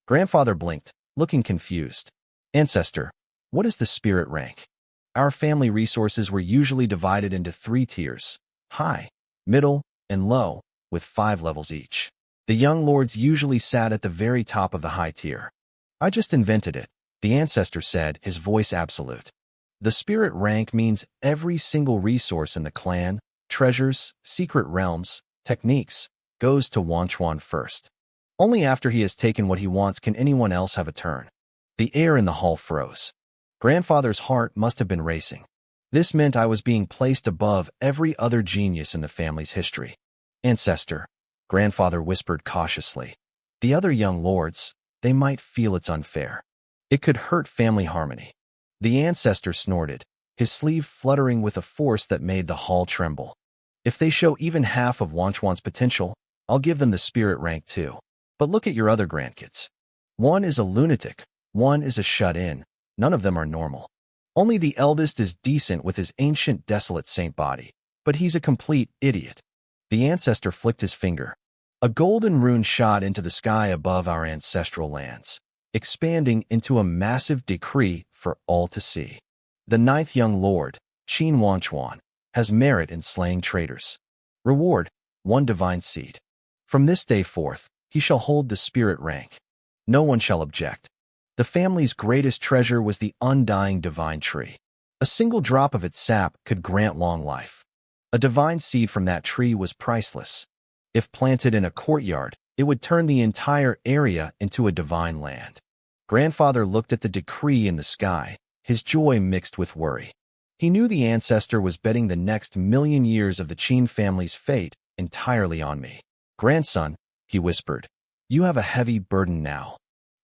Grandfather blinked, looking confused. "Ancestor, what is the spirit rank?" "Our family resources were usually divided into 3 tiers, high, middle, and low, with 5 levels each. The young lords usually sat at the very top of the high tier. I just invented it," the ancestor said, his voice absolute. "The spirit rank means every single resource in the clan, treasures, secret realms, techniques, goes to Wanchuan first. Only after he has taken what he wants can anyone else have a turn." The air in the hall froze. Grandfather's heart must have been racing. This meant I was being placed above every other genius in the family's history. "Ancestor," Grandfather whispered cautiously. "The other young lords, they might feel it's unfair. It could hurt family harmony." The ancestor snorted, his sleeve fluttering with a force that made the hall tremble. "If they show even half of Wanchuan's potential, I'll give them the spirit rank too. But look at your other grandkids. One is a lunatic, one is a shut-in, none of them are normal. Only the eldest is decent with his ancient desolate saint body, but he's a complete idiot." The ancestor flicked his finger. A golden rune shot into the sky above our ancestral lands, expanding into a massive decree for all to see. "The 9th young lord, Qin Wanchuan, has merit in slaying traitors. Reward, 1 divine seed. From this day forth, he shall hold the spirit rank. No one shall object." The family's greatest treasure was the undying divine tree. A single drop of its sap could grant long life. A divine seed from that tree was priceless. If planted in a courtyard, it would turn the entire area into a divine land. Grandfather looked at the decree in the sky, his joy mixed with worry. He knew the ancestor was betting the next 1,000,000 years of the Qin family's fate entirely on me. "Grandson," he whispered. You have a heavy burden now.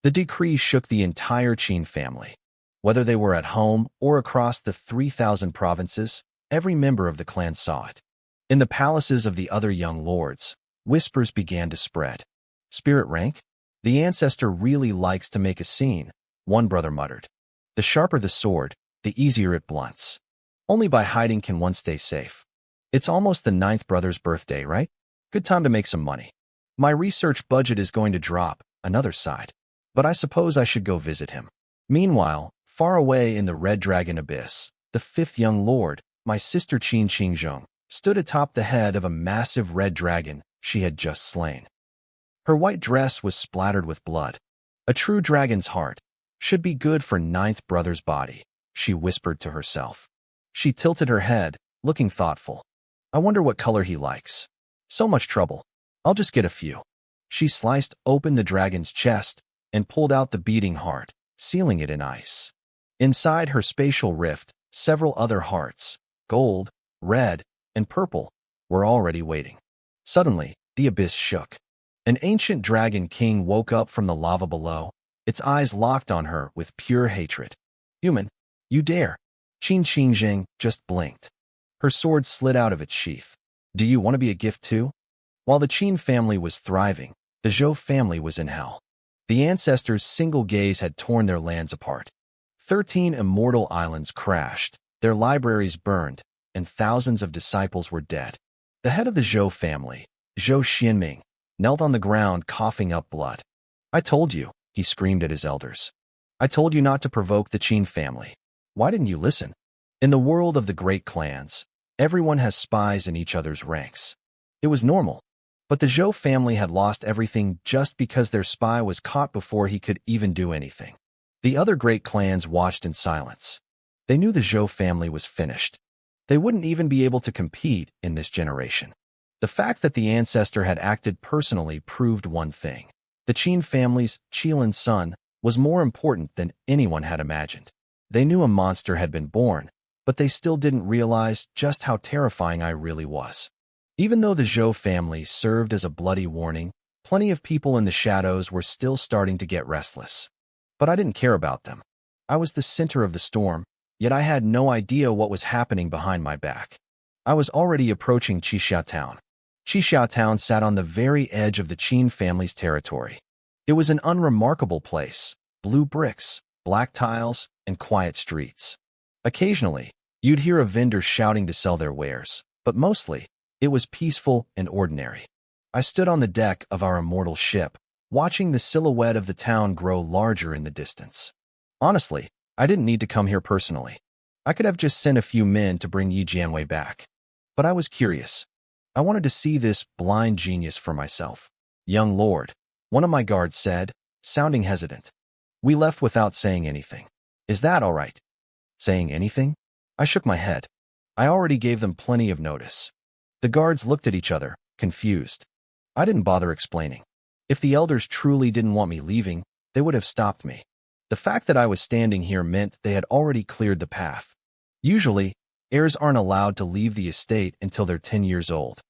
The decree shook the entire Qin family. Whether they were at home or across the 3,000 provinces, every member of the clan saw it. In the palaces of the other young lords, whispers began to spread. Spirit rank? The ancestor really likes to make a scene, one brother muttered. The sharper the sword, the easier it blunts. Only by hiding can one stay safe. It's almost the 9th brother's birthday, right? Good time to make some money. My research budget is going to drop, another sighed. But I suppose I should go visit him. Meanwhile, far away in the Red Dragon Abyss, the 5th young lord, my sister Qin Qingzhong, stood atop the head of a massive red dragon she had just slain. Her white dress was splattered with blood. A true dragon's heart should be good for 9th brother's body, she whispered to herself. She tilted her head, looking thoughtful. I wonder what color he likes. So much trouble. I'll just get a few. She sliced open the dragon's chest and pulled out the beating heart, sealing it in ice. Inside her spatial rift, several other hearts, gold, red, and purple, were already waiting. Suddenly, the abyss shook. An ancient dragon king woke up from the lava below, its eyes locked on her with pure hatred. Human, you dare. Qin Qingzheng just blinked. Her sword slid out of its sheath. Do you want to be a gift too? While the Qin family was thriving, the Zhou family was in hell. The ancestors' single gaze had torn their lands apart. 13 immortal islands crashed, their libraries burned, and thousands of disciples were dead. The head of the Zhou family, Zhou Xianming, knelt on the ground coughing up blood. I told you, he screamed at his elders. I told you not to provoke the Qin family. Why didn't you listen? In the world of the great clans, everyone has spies in each other's ranks. It was normal. But the Zhou family had lost everything just because their spy was caught before he could even do anything. The other great clans watched in silence. They knew the Zhou family was finished. They wouldn't even be able to compete in this generation. The fact that the ancestor had acted personally proved one thing. The Qin family's Qilin son was more important than anyone had imagined. They knew a monster had been born, but they still didn't realize just how terrifying I really was. Even though the Zhou family served as a bloody warning, plenty of people in the shadows were still starting to get restless. But I didn't care about them. I was the center of the storm, yet I had no idea what was happening behind my back. I was already approaching Qixia Town. Qixia Town sat on the very edge of the Qin family's territory. It was an unremarkable place, blue bricks, black tiles, and quiet streets. Occasionally, you'd hear a vendor shouting to sell their wares, but mostly, it was peaceful and ordinary. I stood on the deck of our immortal ship, watching the silhouette of the town grow larger in the distance. Honestly, I didn't need to come here personally. I could have just sent a few men to bring Yi Jianwei back. But I was curious. I wanted to see this blind genius for myself. Young lord, one of my guards said, sounding hesitant. We left without saying anything. Is that all right? Saying anything? I shook my head. I already gave them plenty of notice. The guards looked at each other, confused. I didn't bother explaining. If the elders truly didn't want me leaving, they would have stopped me. The fact that I was standing here meant they had already cleared the path. Usually, heirs aren't allowed to leave the estate until they're 10 years old.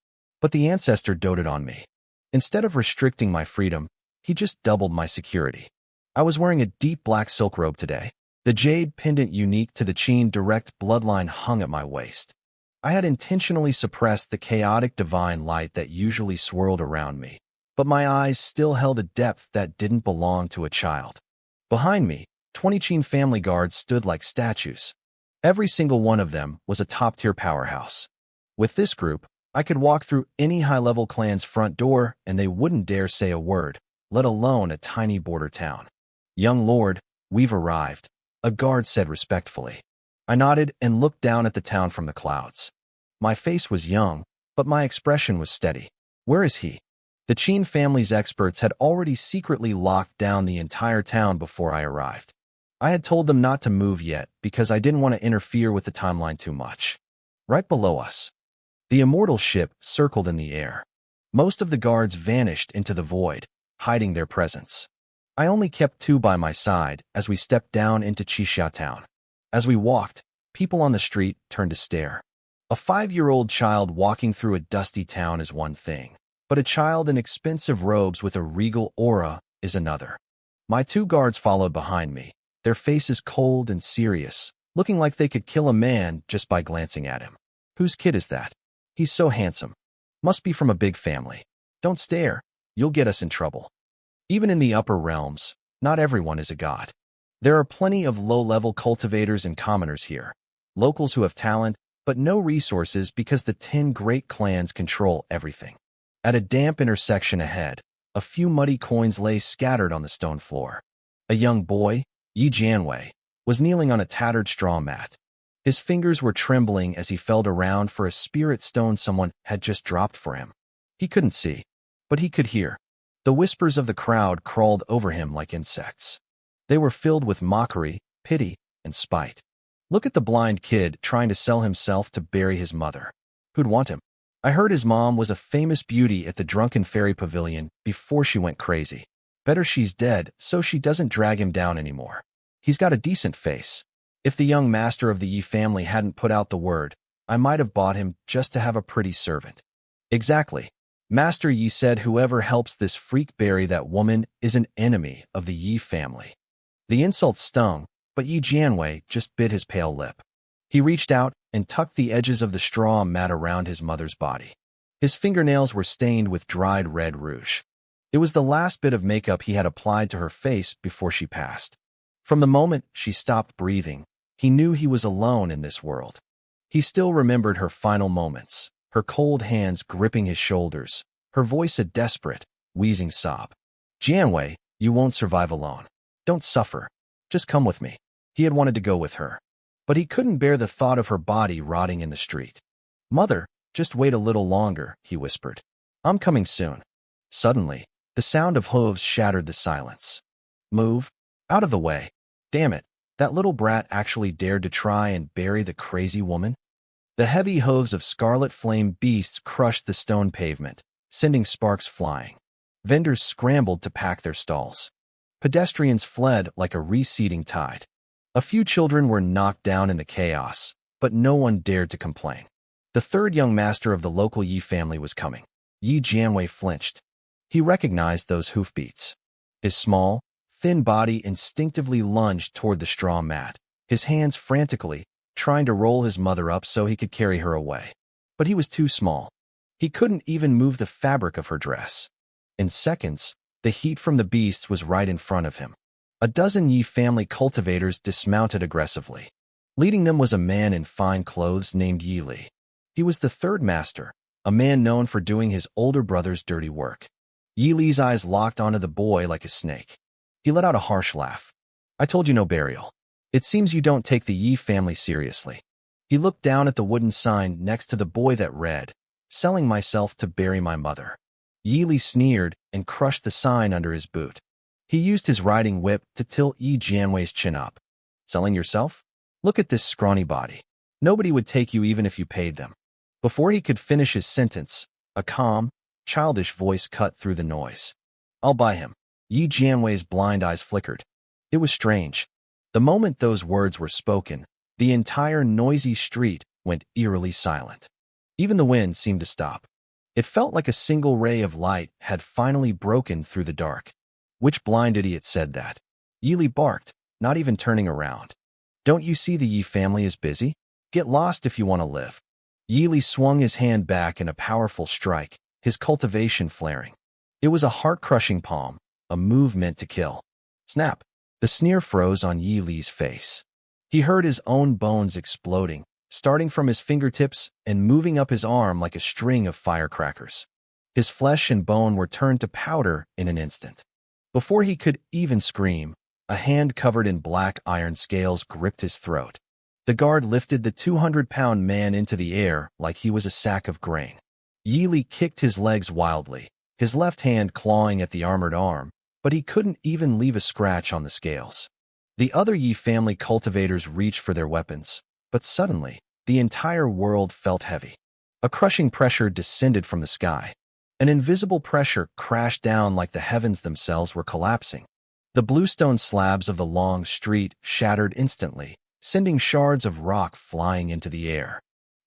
But the ancestor doted on me. Instead of restricting my freedom, he just doubled my security. I was wearing a deep black silk robe today. The jade pendant unique to the Qin direct bloodline hung at my waist. I had intentionally suppressed the chaotic divine light that usually swirled around me, but my eyes still held a depth that didn't belong to a child. Behind me, 20 Qin family guards stood like statues. Every single one of them was a top-tier powerhouse. With this group, I could walk through any high-level clan's front door and they wouldn't dare say a word, let alone a tiny border town. Young lord, we've arrived, a guard said respectfully. I nodded and looked down at the town from the clouds. My face was young, but my expression was steady. Where is he? The Qin family's experts had already secretly locked down the entire town before I arrived. I had told them not to move yet because I didn't want to interfere with the timeline too much. Right below us, the immortal ship circled in the air. Most of the guards vanished into the void, hiding their presence. I only kept 2 by my side as we stepped down into Qixia Town. As we walked, people on the street turned to stare. A 5-year-old child walking through a dusty town is one thing, but a child in expensive robes with a regal aura is another. My two guards followed behind me, their faces cold and serious, looking like they could kill a man just by glancing at him. Whose kid is that? He's so handsome. Must be from a big family. Don't stare. You'll get us in trouble. Even in the upper realms, not everyone is a god. There are plenty of low-level cultivators and commoners here, locals who have talent, but no resources because the 10 great clans control everything. At a damp intersection ahead, a few muddy coins lay scattered on the stone floor. A young boy, Yi Jianwei, was kneeling on a tattered straw mat. His fingers were trembling as he felt around for a spirit stone someone had just dropped for him. He couldn't see, but he could hear. The whispers of the crowd crawled over him like insects. They were filled with mockery, pity, and spite. Look at the blind kid trying to sell himself to bury his mother. Who'd want him? I heard his mom was a famous beauty at the Drunken Fairy Pavilion before she went crazy. Better she's dead so she doesn't drag him down anymore. He's got a decent face. If the young master of the Yi family hadn't put out the word, I might have bought him just to have a pretty servant. Exactly. Master Yi said whoever helps this freak bury that woman is an enemy of the Yi family. The insult stung, but Yi Jianwei just bit his pale lip. He reached out and tucked the edges of the straw mat around his mother's body. His fingernails were stained with dried red rouge. It was the last bit of makeup he had applied to her face before she passed. From the moment she stopped breathing, he knew he was alone in this world. He still remembered her final moments, her cold hands gripping his shoulders, her voice a desperate, wheezing sob. Jianwei, you won't survive alone. Don't suffer. Just come with me. He had wanted to go with her, but he couldn't bear the thought of her body rotting in the street. Mother, just wait a little longer, he whispered. I'm coming soon. Suddenly, the sound of hooves shattered the silence. Move. Out of the way. Damn it, that little brat actually dared to try and bury the crazy woman? The heavy hooves of scarlet flame beasts crushed the stone pavement, sending sparks flying. Vendors scrambled to pack their stalls. Pedestrians fled like a receding tide. A few children were knocked down in the chaos, but no one dared to complain. The third young master of the local Yi family was coming. Yi Jianwei flinched. He recognized those hoofbeats. His small, thin body instinctively lunged toward the straw mat, his hands frantically trying to roll his mother up so he could carry her away. But he was too small. He couldn't even move the fabric of her dress. In seconds, the heat from the beasts was right in front of him. A dozen Yi family cultivators dismounted aggressively. Leading them was a man in fine clothes named Yi Li. He was the third master, a man known for doing his older brother's dirty work. Yi Li's eyes locked onto the boy like a snake. He let out a harsh laugh. I told you no burial. It seems you don't take the Yi family seriously. He looked down at the wooden sign next to the boy that read, selling myself to bury my mother. Yi Li sneered and crushed the sign under his boot. He used his riding whip to tilt Yi Jianwei's chin up. Selling yourself? Look at this scrawny body. Nobody would take you even if you paid them. Before he could finish his sentence, a calm, childish voice cut through the noise. I'll buy him. Yi Jianwei's blind eyes flickered. It was strange. The moment those words were spoken, the entire noisy street went eerily silent. Even the wind seemed to stop. It felt like a single ray of light had finally broken through the dark. Which blind idiot said that? Yi Li barked, not even turning around. Don't you see the Yi family is busy? Get lost if you want to live. Yi Li swung his hand back in a powerful strike, his cultivation flaring. It was a heart-crushing palm, a move meant to kill. Snap! The sneer froze on Yi Li's face. He heard his own bones exploding, starting from his fingertips and moving up his arm like a string of firecrackers. His flesh and bone were turned to powder in an instant. Before he could even scream, a hand covered in black iron scales gripped his throat. The guard lifted the 200-pound man into the air like he was a sack of grain. Yi Li kicked his legs wildly, his left hand clawing at the armored arm, but he couldn't even leave a scratch on the scales. The other Yi family cultivators reached for their weapons, but suddenly, the entire world felt heavy. A crushing pressure descended from the sky. An invisible pressure crashed down like the heavens themselves were collapsing. The bluestone slabs of the long street shattered instantly, sending shards of rock flying into the air.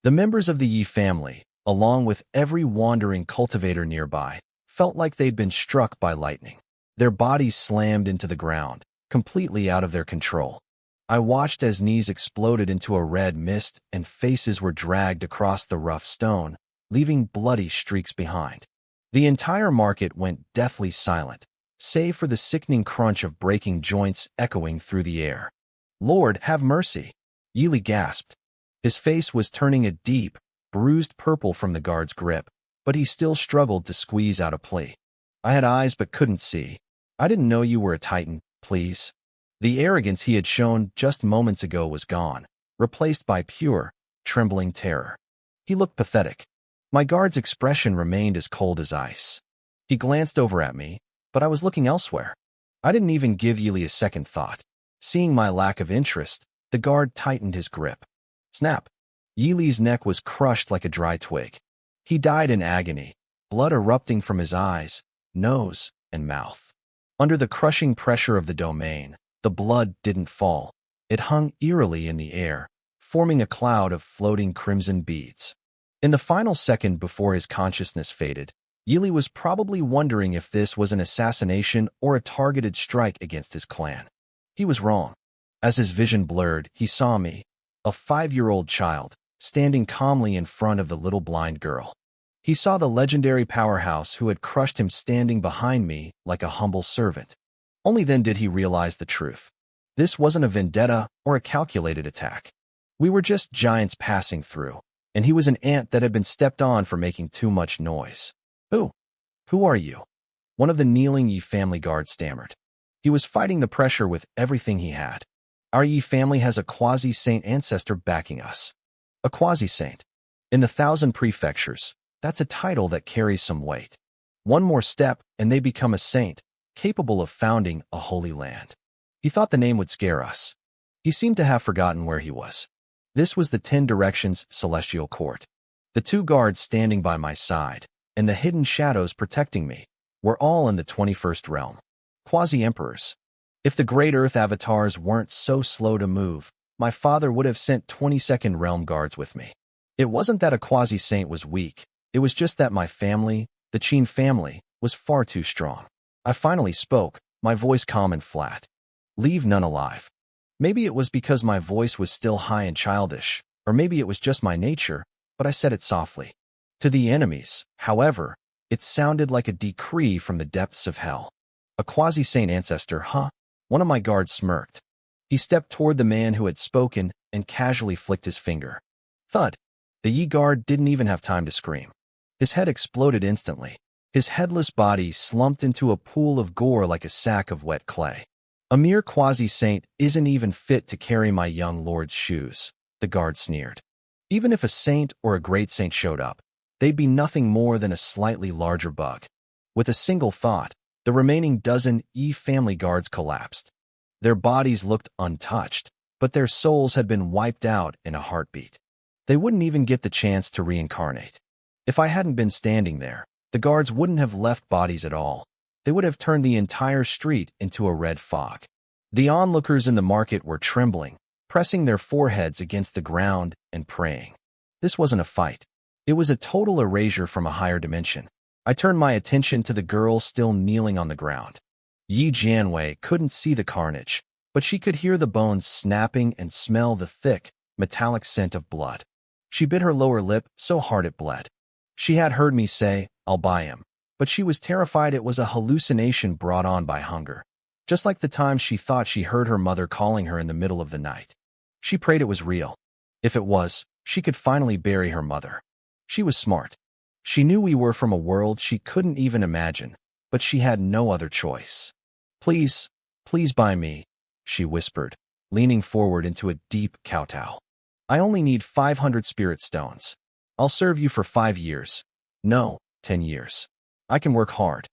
The members of the Yi family, along with every wandering cultivator nearby, felt like they'd been struck by lightning. Their bodies slammed into the ground, completely out of their control. I watched as knees exploded into a red mist and faces were dragged across the rough stone, leaving bloody streaks behind. The entire market went deathly silent, save for the sickening crunch of breaking joints echoing through the air. "Lord, have mercy!" Yili gasped. His face was turning a deep, bruised purple from the guard's grip, but he still struggled to squeeze out a plea. "I had eyes but couldn't see. I didn't know you were a titan, please." The arrogance he had shown just moments ago was gone, replaced by pure, trembling terror. He looked pathetic. My guard's expression remained as cold as ice. He glanced over at me, but I was looking elsewhere. I didn't even give Yili a second thought. Seeing my lack of interest, the guard tightened his grip. Snap! Yili's neck was crushed like a dry twig. He died in agony, blood erupting from his eyes, nose, and mouth. Under the crushing pressure of the domain, the blood didn't fall. It hung eerily in the air, forming a cloud of floating crimson beads. In the final second before his consciousness faded, Yili was probably wondering if this was an assassination or a targeted strike against his clan. He was wrong. As his vision blurred, he saw me, a 5-year-old child, standing calmly in front of the little blind girl. He saw the legendary powerhouse who had crushed him standing behind me like a humble servant. Only then did he realize the truth. This wasn't a vendetta or a calculated attack. We were just giants passing through, and he was an ant that had been stepped on for making too much noise. Who are you?" One of the kneeling Yi family guards stammered. He was fighting the pressure with everything he had. "Our Yi family has a quasi-saint ancestor backing us." A quasi-saint. In the 1,000 prefectures, that's a title that carries some weight. One more step, and they become a saint, capable of founding a holy land. He thought the name would scare us. He seemed to have forgotten where he was. This was the 10 Directions Celestial Court. The 2 guards standing by my side, and the hidden shadows protecting me, were all in the 21st realm. Quasi-emperors. If the Great Earth avatars weren't so slow to move, my father would have sent 22nd realm guards with me. It wasn't that a quasi-saint was weak, it was just that my family, the Qin family, was far too strong. I finally spoke, my voice calm and flat. "Leave none alive." Maybe it was because my voice was still high and childish, or maybe it was just my nature, but I said it softly. To the enemies, however, it sounded like a decree from the depths of hell. "A quasi-saint ancestor, huh?" One of my guards smirked. He stepped toward the man who had spoken and casually flicked his finger. Thud! The Yi guard didn't even have time to scream. His head exploded instantly. His headless body slumped into a pool of gore like a sack of wet clay. "A mere quasi-saint isn't even fit to carry my young lord's shoes," the guard sneered. "Even if a saint or a great saint showed up, they'd be nothing more than a slightly larger bug." With a single thought, the remaining dozen Yi family guards collapsed. Their bodies looked untouched, but their souls had been wiped out in a heartbeat. They wouldn't even get the chance to reincarnate. If I hadn't been standing there, the guards wouldn't have left bodies at all. They would have turned the entire street into a red fog. The onlookers in the market were trembling, pressing their foreheads against the ground and praying. This wasn't a fight. It was a total erasure from a higher dimension. I turned my attention to the girl still kneeling on the ground. Yi Jianwei couldn't see the carnage, but she could hear the bones snapping and smell the thick, metallic scent of blood. She bit her lower lip so hard it bled. She had heard me say, "I'll buy him," but she was terrified it was a hallucination brought on by hunger. Just like the time she thought she heard her mother calling her in the middle of the night. She prayed it was real. If it was, she could finally bury her mother. She was smart. She knew we were from a world she couldn't even imagine, but she had no other choice. Please buy me," she whispered, leaning forward into a deep kowtow. "I only need 500 spirit stones. I'll serve you for 5 years. No, 10 years. I can work hard."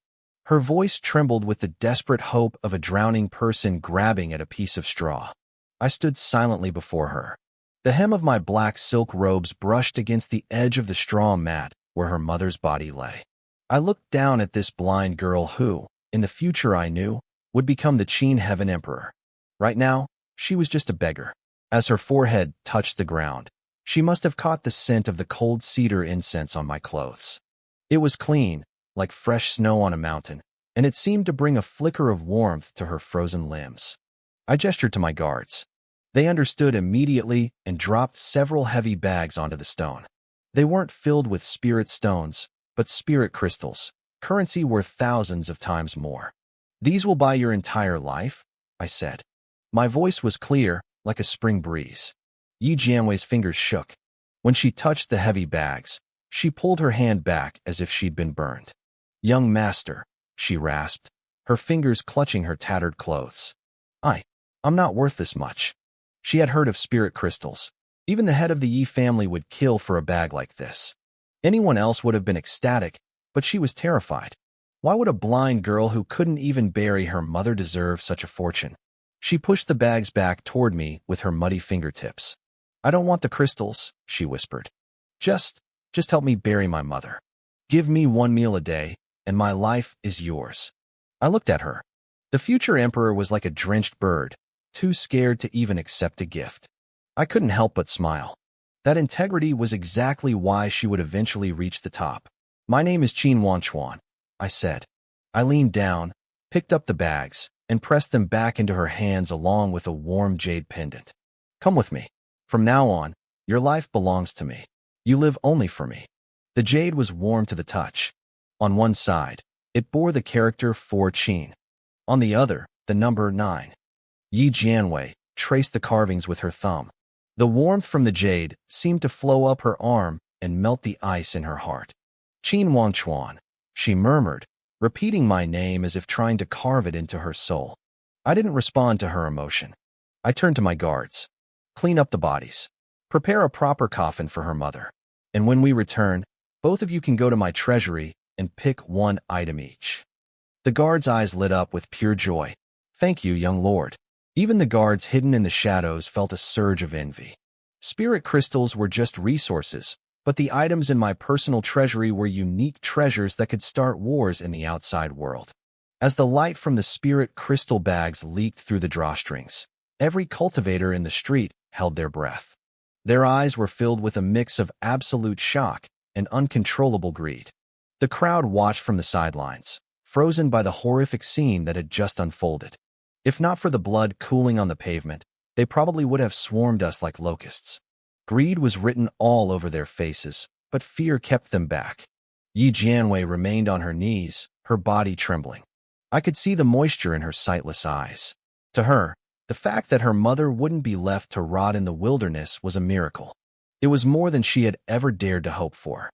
Her voice trembled with the desperate hope of a drowning person grabbing at a piece of straw. I stood silently before her. The hem of my black silk robes brushed against the edge of the straw mat where her mother's body lay. I looked down at this blind girl who, in the future I knew, would become the Qin Heaven Emperor. Right now, she was just a beggar. As her forehead touched the ground, She must have caught the scent of the cold cedar incense on my clothes. It was clean, like fresh snow on a mountain, and it seemed to bring a flicker of warmth to her frozen limbs. I gestured to my guards. They understood immediately and dropped several heavy bags onto the stone. They weren't filled with spirit stones, but spirit crystals, currency worth thousands of times more. "These will buy your entire life," I said. My voice was clear, like a spring breeze. Yi Jianwei's fingers shook. When she touched the heavy bags, she pulled her hand back as if she'd been burned. "Young master," she rasped, her fingers clutching her tattered clothes. I'm not worth this much." She had heard of spirit crystals. Even the head of the Yi family would kill for a bag like this. Anyone else would have been ecstatic, but she was terrified. Why would a blind girl who couldn't even bury her mother deserve such a fortune? She pushed the bags back toward me with her muddy fingertips. "I don't want the crystals," she whispered. Just help me bury my mother. Give me 1 meal a day, and my life is yours." I looked at her. The future emperor was like a drenched bird, too scared to even accept a gift. I couldn't help but smile. That integrity was exactly why she would eventually reach the top. "My name is Qin Wanchuan," I said. I leaned down, picked up the bags, and pressed them back into her hands along with a warm jade pendant. "Come with me. From now on, your life belongs to me. You live only for me." The jade was warm to the touch. On one side, it bore the character 4 Qin. On the other, the number 9. Yi Jianwei traced the carvings with her thumb. The warmth from the jade seemed to flow up her arm and melt the ice in her heart. "Qin Wanchuan," she murmured, repeating my name as if trying to carve it into her soul. I didn't respond to her emotion. I turned to my guards. "Clean up the bodies. Prepare a proper coffin for her mother. And when we return, both of you can go to my treasury and pick 1 item each." The guards' eyes lit up with pure joy. "Thank you, young lord." Even the guards hidden in the shadows felt a surge of envy. Spirit crystals were just resources, but the items in my personal treasury were unique treasures that could start wars in the outside world. As the light from the spirit crystal bags leaked through the drawstrings, every cultivator in the street held their breath. Their eyes were filled with a mix of absolute shock and uncontrollable greed. The crowd watched from the sidelines, frozen by the horrific scene that had just unfolded. If not for the blood cooling on the pavement, they probably would have swarmed us like locusts. Greed was written all over their faces, but fear kept them back. Yi Jianwei remained on her knees, her body trembling. I could see the moisture in her sightless eyes. To her, the fact that her mother wouldn't be left to rot in the wilderness was a miracle. It was more than she had ever dared to hope for.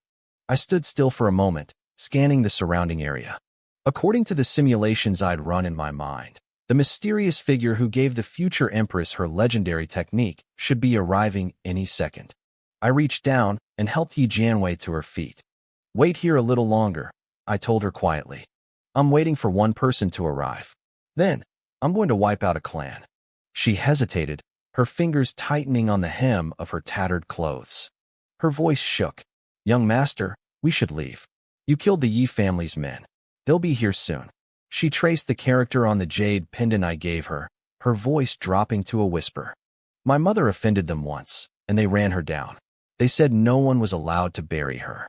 I stood still for a moment, scanning the surrounding area. According to the simulations I'd run in my mind, the mysterious figure who gave the future empress her legendary technique should be arriving any second. I reached down and helped Yi Jianwei to her feet. "Wait here a little longer," I told her quietly. "I'm waiting for 1 person to arrive. Then, I'm going to wipe out a clan." She hesitated, her fingers tightening on the hem of her tattered clothes. Her voice shook. "Young master, we should leave. You killed the Yi family's men. They'll be here soon." She traced the character on the jade pendant I gave her, her voice dropping to a whisper. "My mother offended them once, and they ran her down. They said no one was allowed to bury her.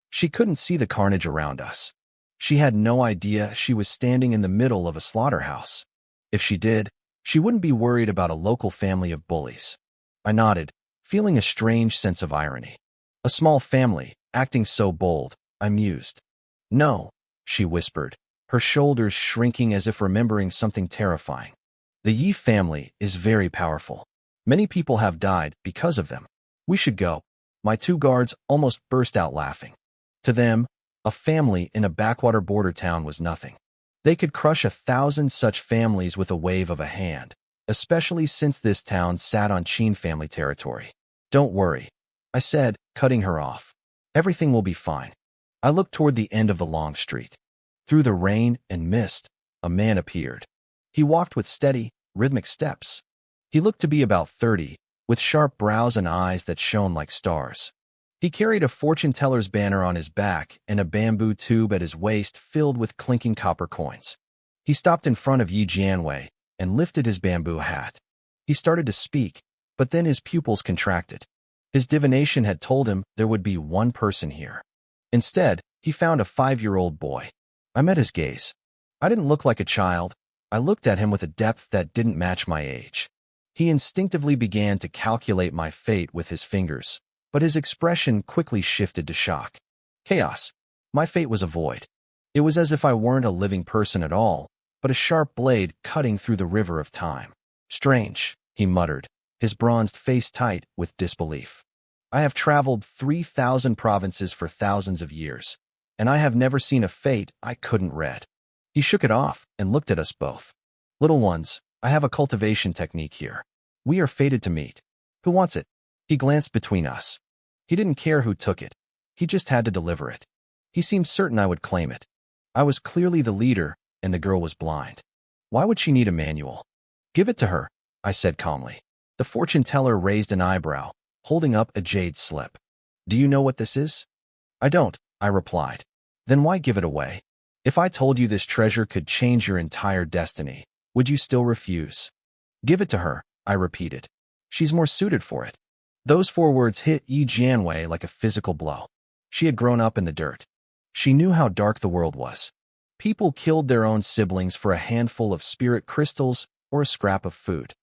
She couldn't see the carnage around us. She had no idea she was standing in the middle of a slaughterhouse. If she did, she wouldn't be worried about a local family of bullies." I nodded, feeling a strange sense of irony. A small family, acting so bold, I mused. "No," she whispered, her shoulders shrinking as if remembering something terrifying. "The Yi family is very powerful. Many people have died because of them. We should go." My 2 guards almost burst out laughing. To them, a family in a backwater border town was nothing. They could crush 1,000 such families with a wave of a hand, especially since this town sat on Qin family territory. "Don't worry," I said, cutting her off. "Everything will be fine." I looked toward the end of the long street. Through the rain and mist, a man appeared. He walked with steady, rhythmic steps. He looked to be about 30, with sharp brows and eyes that shone like stars. He carried a fortune teller's banner on his back and a bamboo tube at his waist filled with clinking copper coins. He stopped in front of Yi Jianwei and lifted his bamboo hat. He started to speak, but then his pupils contracted. His divination had told him there would be one person here. Instead, he found a 5-year-old boy. I met his gaze. I didn't look like a child. I looked at him with a depth that didn't match my age. He instinctively began to calculate my fate with his fingers, but his expression quickly shifted to shock. Chaos. My fate was a void. It was as if I weren't a living person at all, but a sharp blade cutting through the river of time. Strange, he muttered, his bronzed face tight with disbelief. I have traveled 3,000 provinces for thousands of years, and I have never seen a fate I couldn't read. He shook it off and looked at us both. Little ones, I have a cultivation technique here. We are fated to meet. Who wants it? He glanced between us. He didn't care who took it. He just had to deliver it. He seemed certain I would claim it. I was clearly the leader, and the girl was blind. Why would she need a manual? Give it to her, I said calmly. The fortune teller raised an eyebrow, holding up a jade slip. Do you know what this is? I don't, I replied. Then why give it away? If I told you this treasure could change your entire destiny, would you still refuse? Give it to her, I repeated. She's more suited for it. Those 4 words hit Yi Jianwei like a physical blow. She had grown up in the dirt. She knew how dark the world was. People killed their own siblings for a handful of spirit crystals or a scrap of food.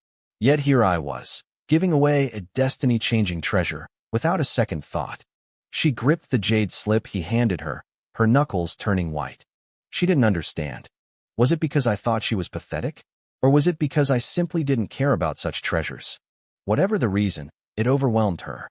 Yet here I was, giving away a destiny-changing treasure without a second thought. She gripped the jade slip he handed her, her knuckles turning white. She didn't understand. Was it because I thought she was pathetic? Or was it because I simply didn't care about such treasures? Whatever the reason, it overwhelmed her.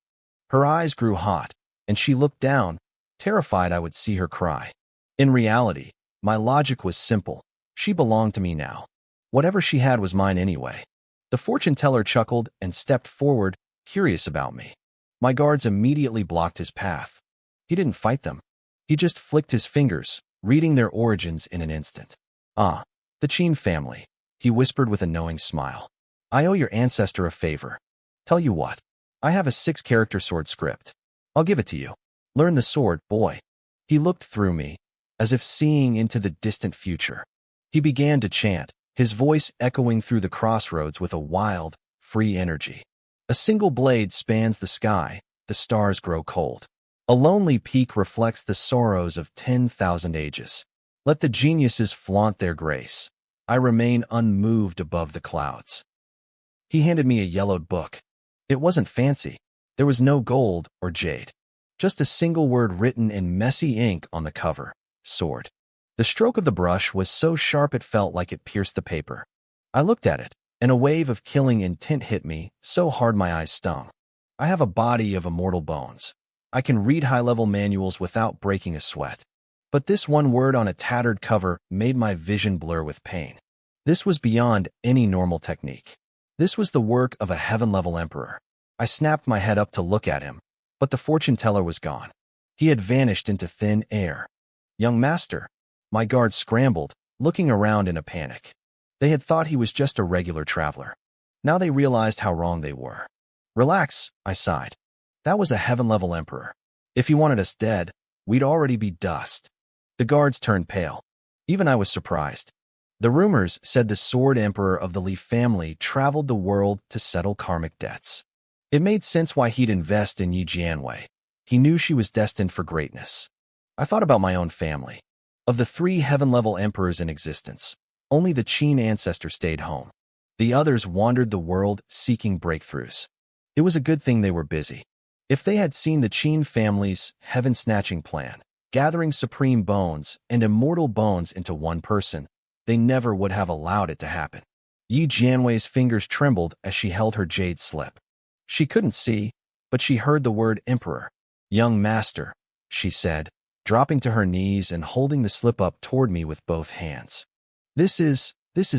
Her eyes grew hot, and she looked down, terrified I would see her cry. In reality, my logic was simple. She belonged to me now. Whatever she had was mine anyway. The fortune teller chuckled and stepped forward, curious about me. My guards immediately blocked his path. He didn't fight them. He just flicked his fingers, reading their origins in an instant. Ah, the Qin family, he whispered with a knowing smile. I owe your ancestor a favor. Tell you what, I have a 6-character sword script. I'll give it to you. Learn the sword, boy. He looked through me, as if seeing into the distant future. He began to chant, his voice echoing through the crossroads with a wild, free energy. A single blade spans the sky, the stars grow cold. A lonely peak reflects the sorrows of 10,000 ages. Let the geniuses flaunt their grace. I remain unmoved above the clouds. He handed me a yellowed book. It wasn't fancy. There was no gold or jade. Just a single word written in messy ink on the cover, sword. The stroke of the brush was so sharp it felt like it pierced the paper. I looked at it, and a wave of killing intent hit me, so hard my eyes stung. I have a body of immortal bones. I can read high-level manuals without breaking a sweat. But this one word on a tattered cover made my vision blur with pain. This was beyond any normal technique. This was the work of a heaven-level emperor. I snapped my head up to look at him, but the fortune teller was gone. He had vanished into thin air. Young master. My guards scrambled, looking around in a panic. They had thought he was just a regular traveler. Now they realized how wrong they were. Relax, I sighed. That was a heaven-level emperor. If he wanted us dead, we'd already be dust. The guards turned pale. Even I was surprised. The rumors said the Sword Emperor of the Li family traveled the world to settle karmic debts. It made sense why he'd invest in Yi Jianwei. He knew she was destined for greatness. I thought about my own family. Of the 3 heaven-level emperors in existence, only the Qin ancestor stayed home. The others wandered the world seeking breakthroughs. It was a good thing they were busy. If they had seen the Qin family's heaven-snatching plan, gathering supreme bones and immortal bones into one person, they never would have allowed it to happen. Yi Jianwei's fingers trembled as she held her jade slip. She couldn't see, but she heard the word emperor. Young master, she said, dropping to her knees and holding the slip up toward me with both hands. This is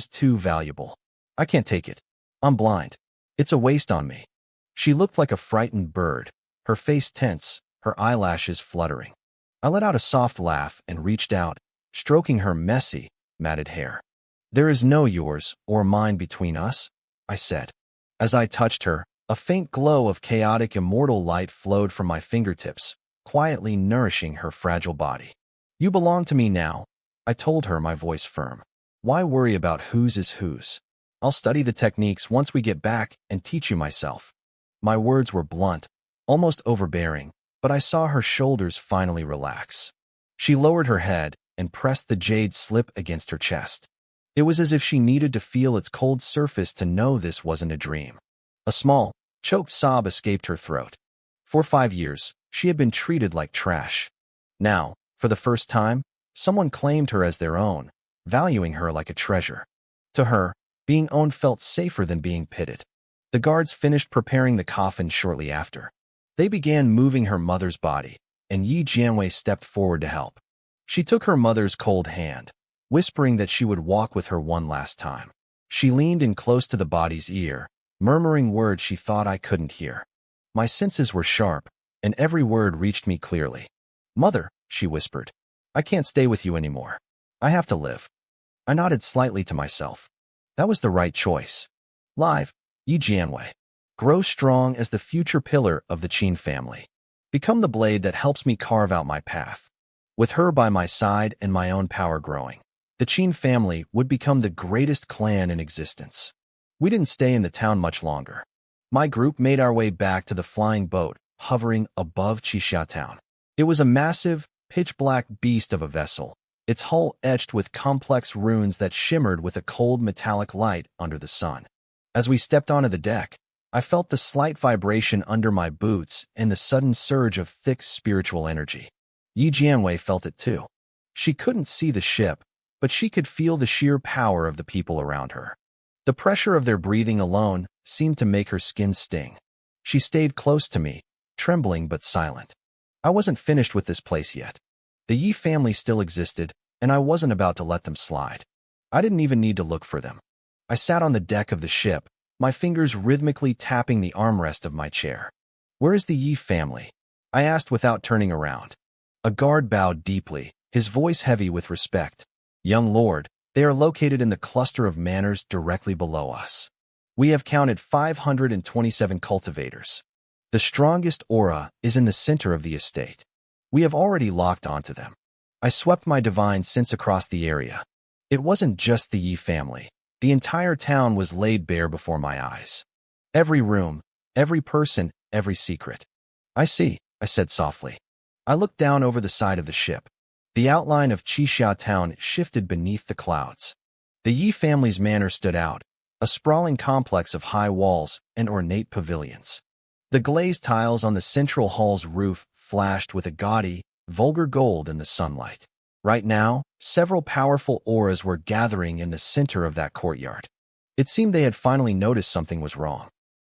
too valuable. I can't take it. I'm blind. It's a waste on me. She looked like a frightened bird, her face tense, her eyelashes fluttering. I let out a soft laugh and reached out, stroking her messy, matted hair. There is no yours or mine between us, I said. As I touched her, a faint glow of chaotic immortal light flowed from my fingertips, quietly nourishing her fragile body. You belong to me now, I told her, my voice firm. Why worry about whose is whose? I'll study the techniques once we get back and teach you myself. My words were blunt, almost overbearing, but I saw her shoulders finally relax. She lowered her head and pressed the jade slip against her chest. It was as if she needed to feel its cold surface to know this wasn't a dream. A small, choked sob escaped her throat. For 5 years, she had been treated like trash. Now, for the first time, someone claimed her as their own, valuing her like a treasure. To her, being owned felt safer than being pitted. The guards finished preparing the coffin shortly after. They began moving her mother's body, and Yi Jianwei stepped forward to help. She took her mother's cold hand, whispering that she would walk with her one last time. She leaned in close to the body's ear, murmuring words she thought I couldn't hear. My senses were sharp, and every word reached me clearly. "Mother," she whispered, "I can't stay with you anymore. I have to live." I nodded slightly to myself. That was the right choice. Live, Yi Jianwei. Grow strong as the future pillar of the Qin family. Become the blade that helps me carve out my path. With her by my side and my own power growing, the Qin family would become the greatest clan in existence. We didn't stay in the town much longer. My group made our way back to the flying boat, hovering above Qixia town. It was a massive, pitch-black beast of a vessel, its hull etched with complex runes that shimmered with a cold metallic light under the sun. As we stepped onto the deck, I felt the slight vibration under my boots and the sudden surge of thick spiritual energy. Yi Jianwei felt it too. She couldn't see the ship, but she could feel the sheer power of the people around her. The pressure of their breathing alone seemed to make her skin sting. She stayed close to me, trembling but silent. I wasn't finished with this place yet. The Yi family still existed, and I wasn't about to let them slide. I didn't even need to look for them. I sat on the deck of the ship, my fingers rhythmically tapping the armrest of my chair. "Where is the Yi family?" I asked without turning around. A guard bowed deeply, his voice heavy with respect. "Young lord, they are located in the cluster of manors directly below us. We have counted 527 cultivators. The strongest aura is in the center of the estate. We have already locked onto them." I swept my divine sense across the area. It wasn't just the Yi family. The entire town was laid bare before my eyes. Every room, every person, every secret. "I see," I said softly. I looked down over the side of the ship. The outline of Qixia town shifted beneath the clouds. The Yi family's manor stood out, a sprawling complex of high walls and ornate pavilions. The glazed tiles on the central hall's roof flashed with a gaudy, vulgar gold in the sunlight. Right now, several powerful auras were gathering in the center of that courtyard. It seemed they had finally noticed something was wrong.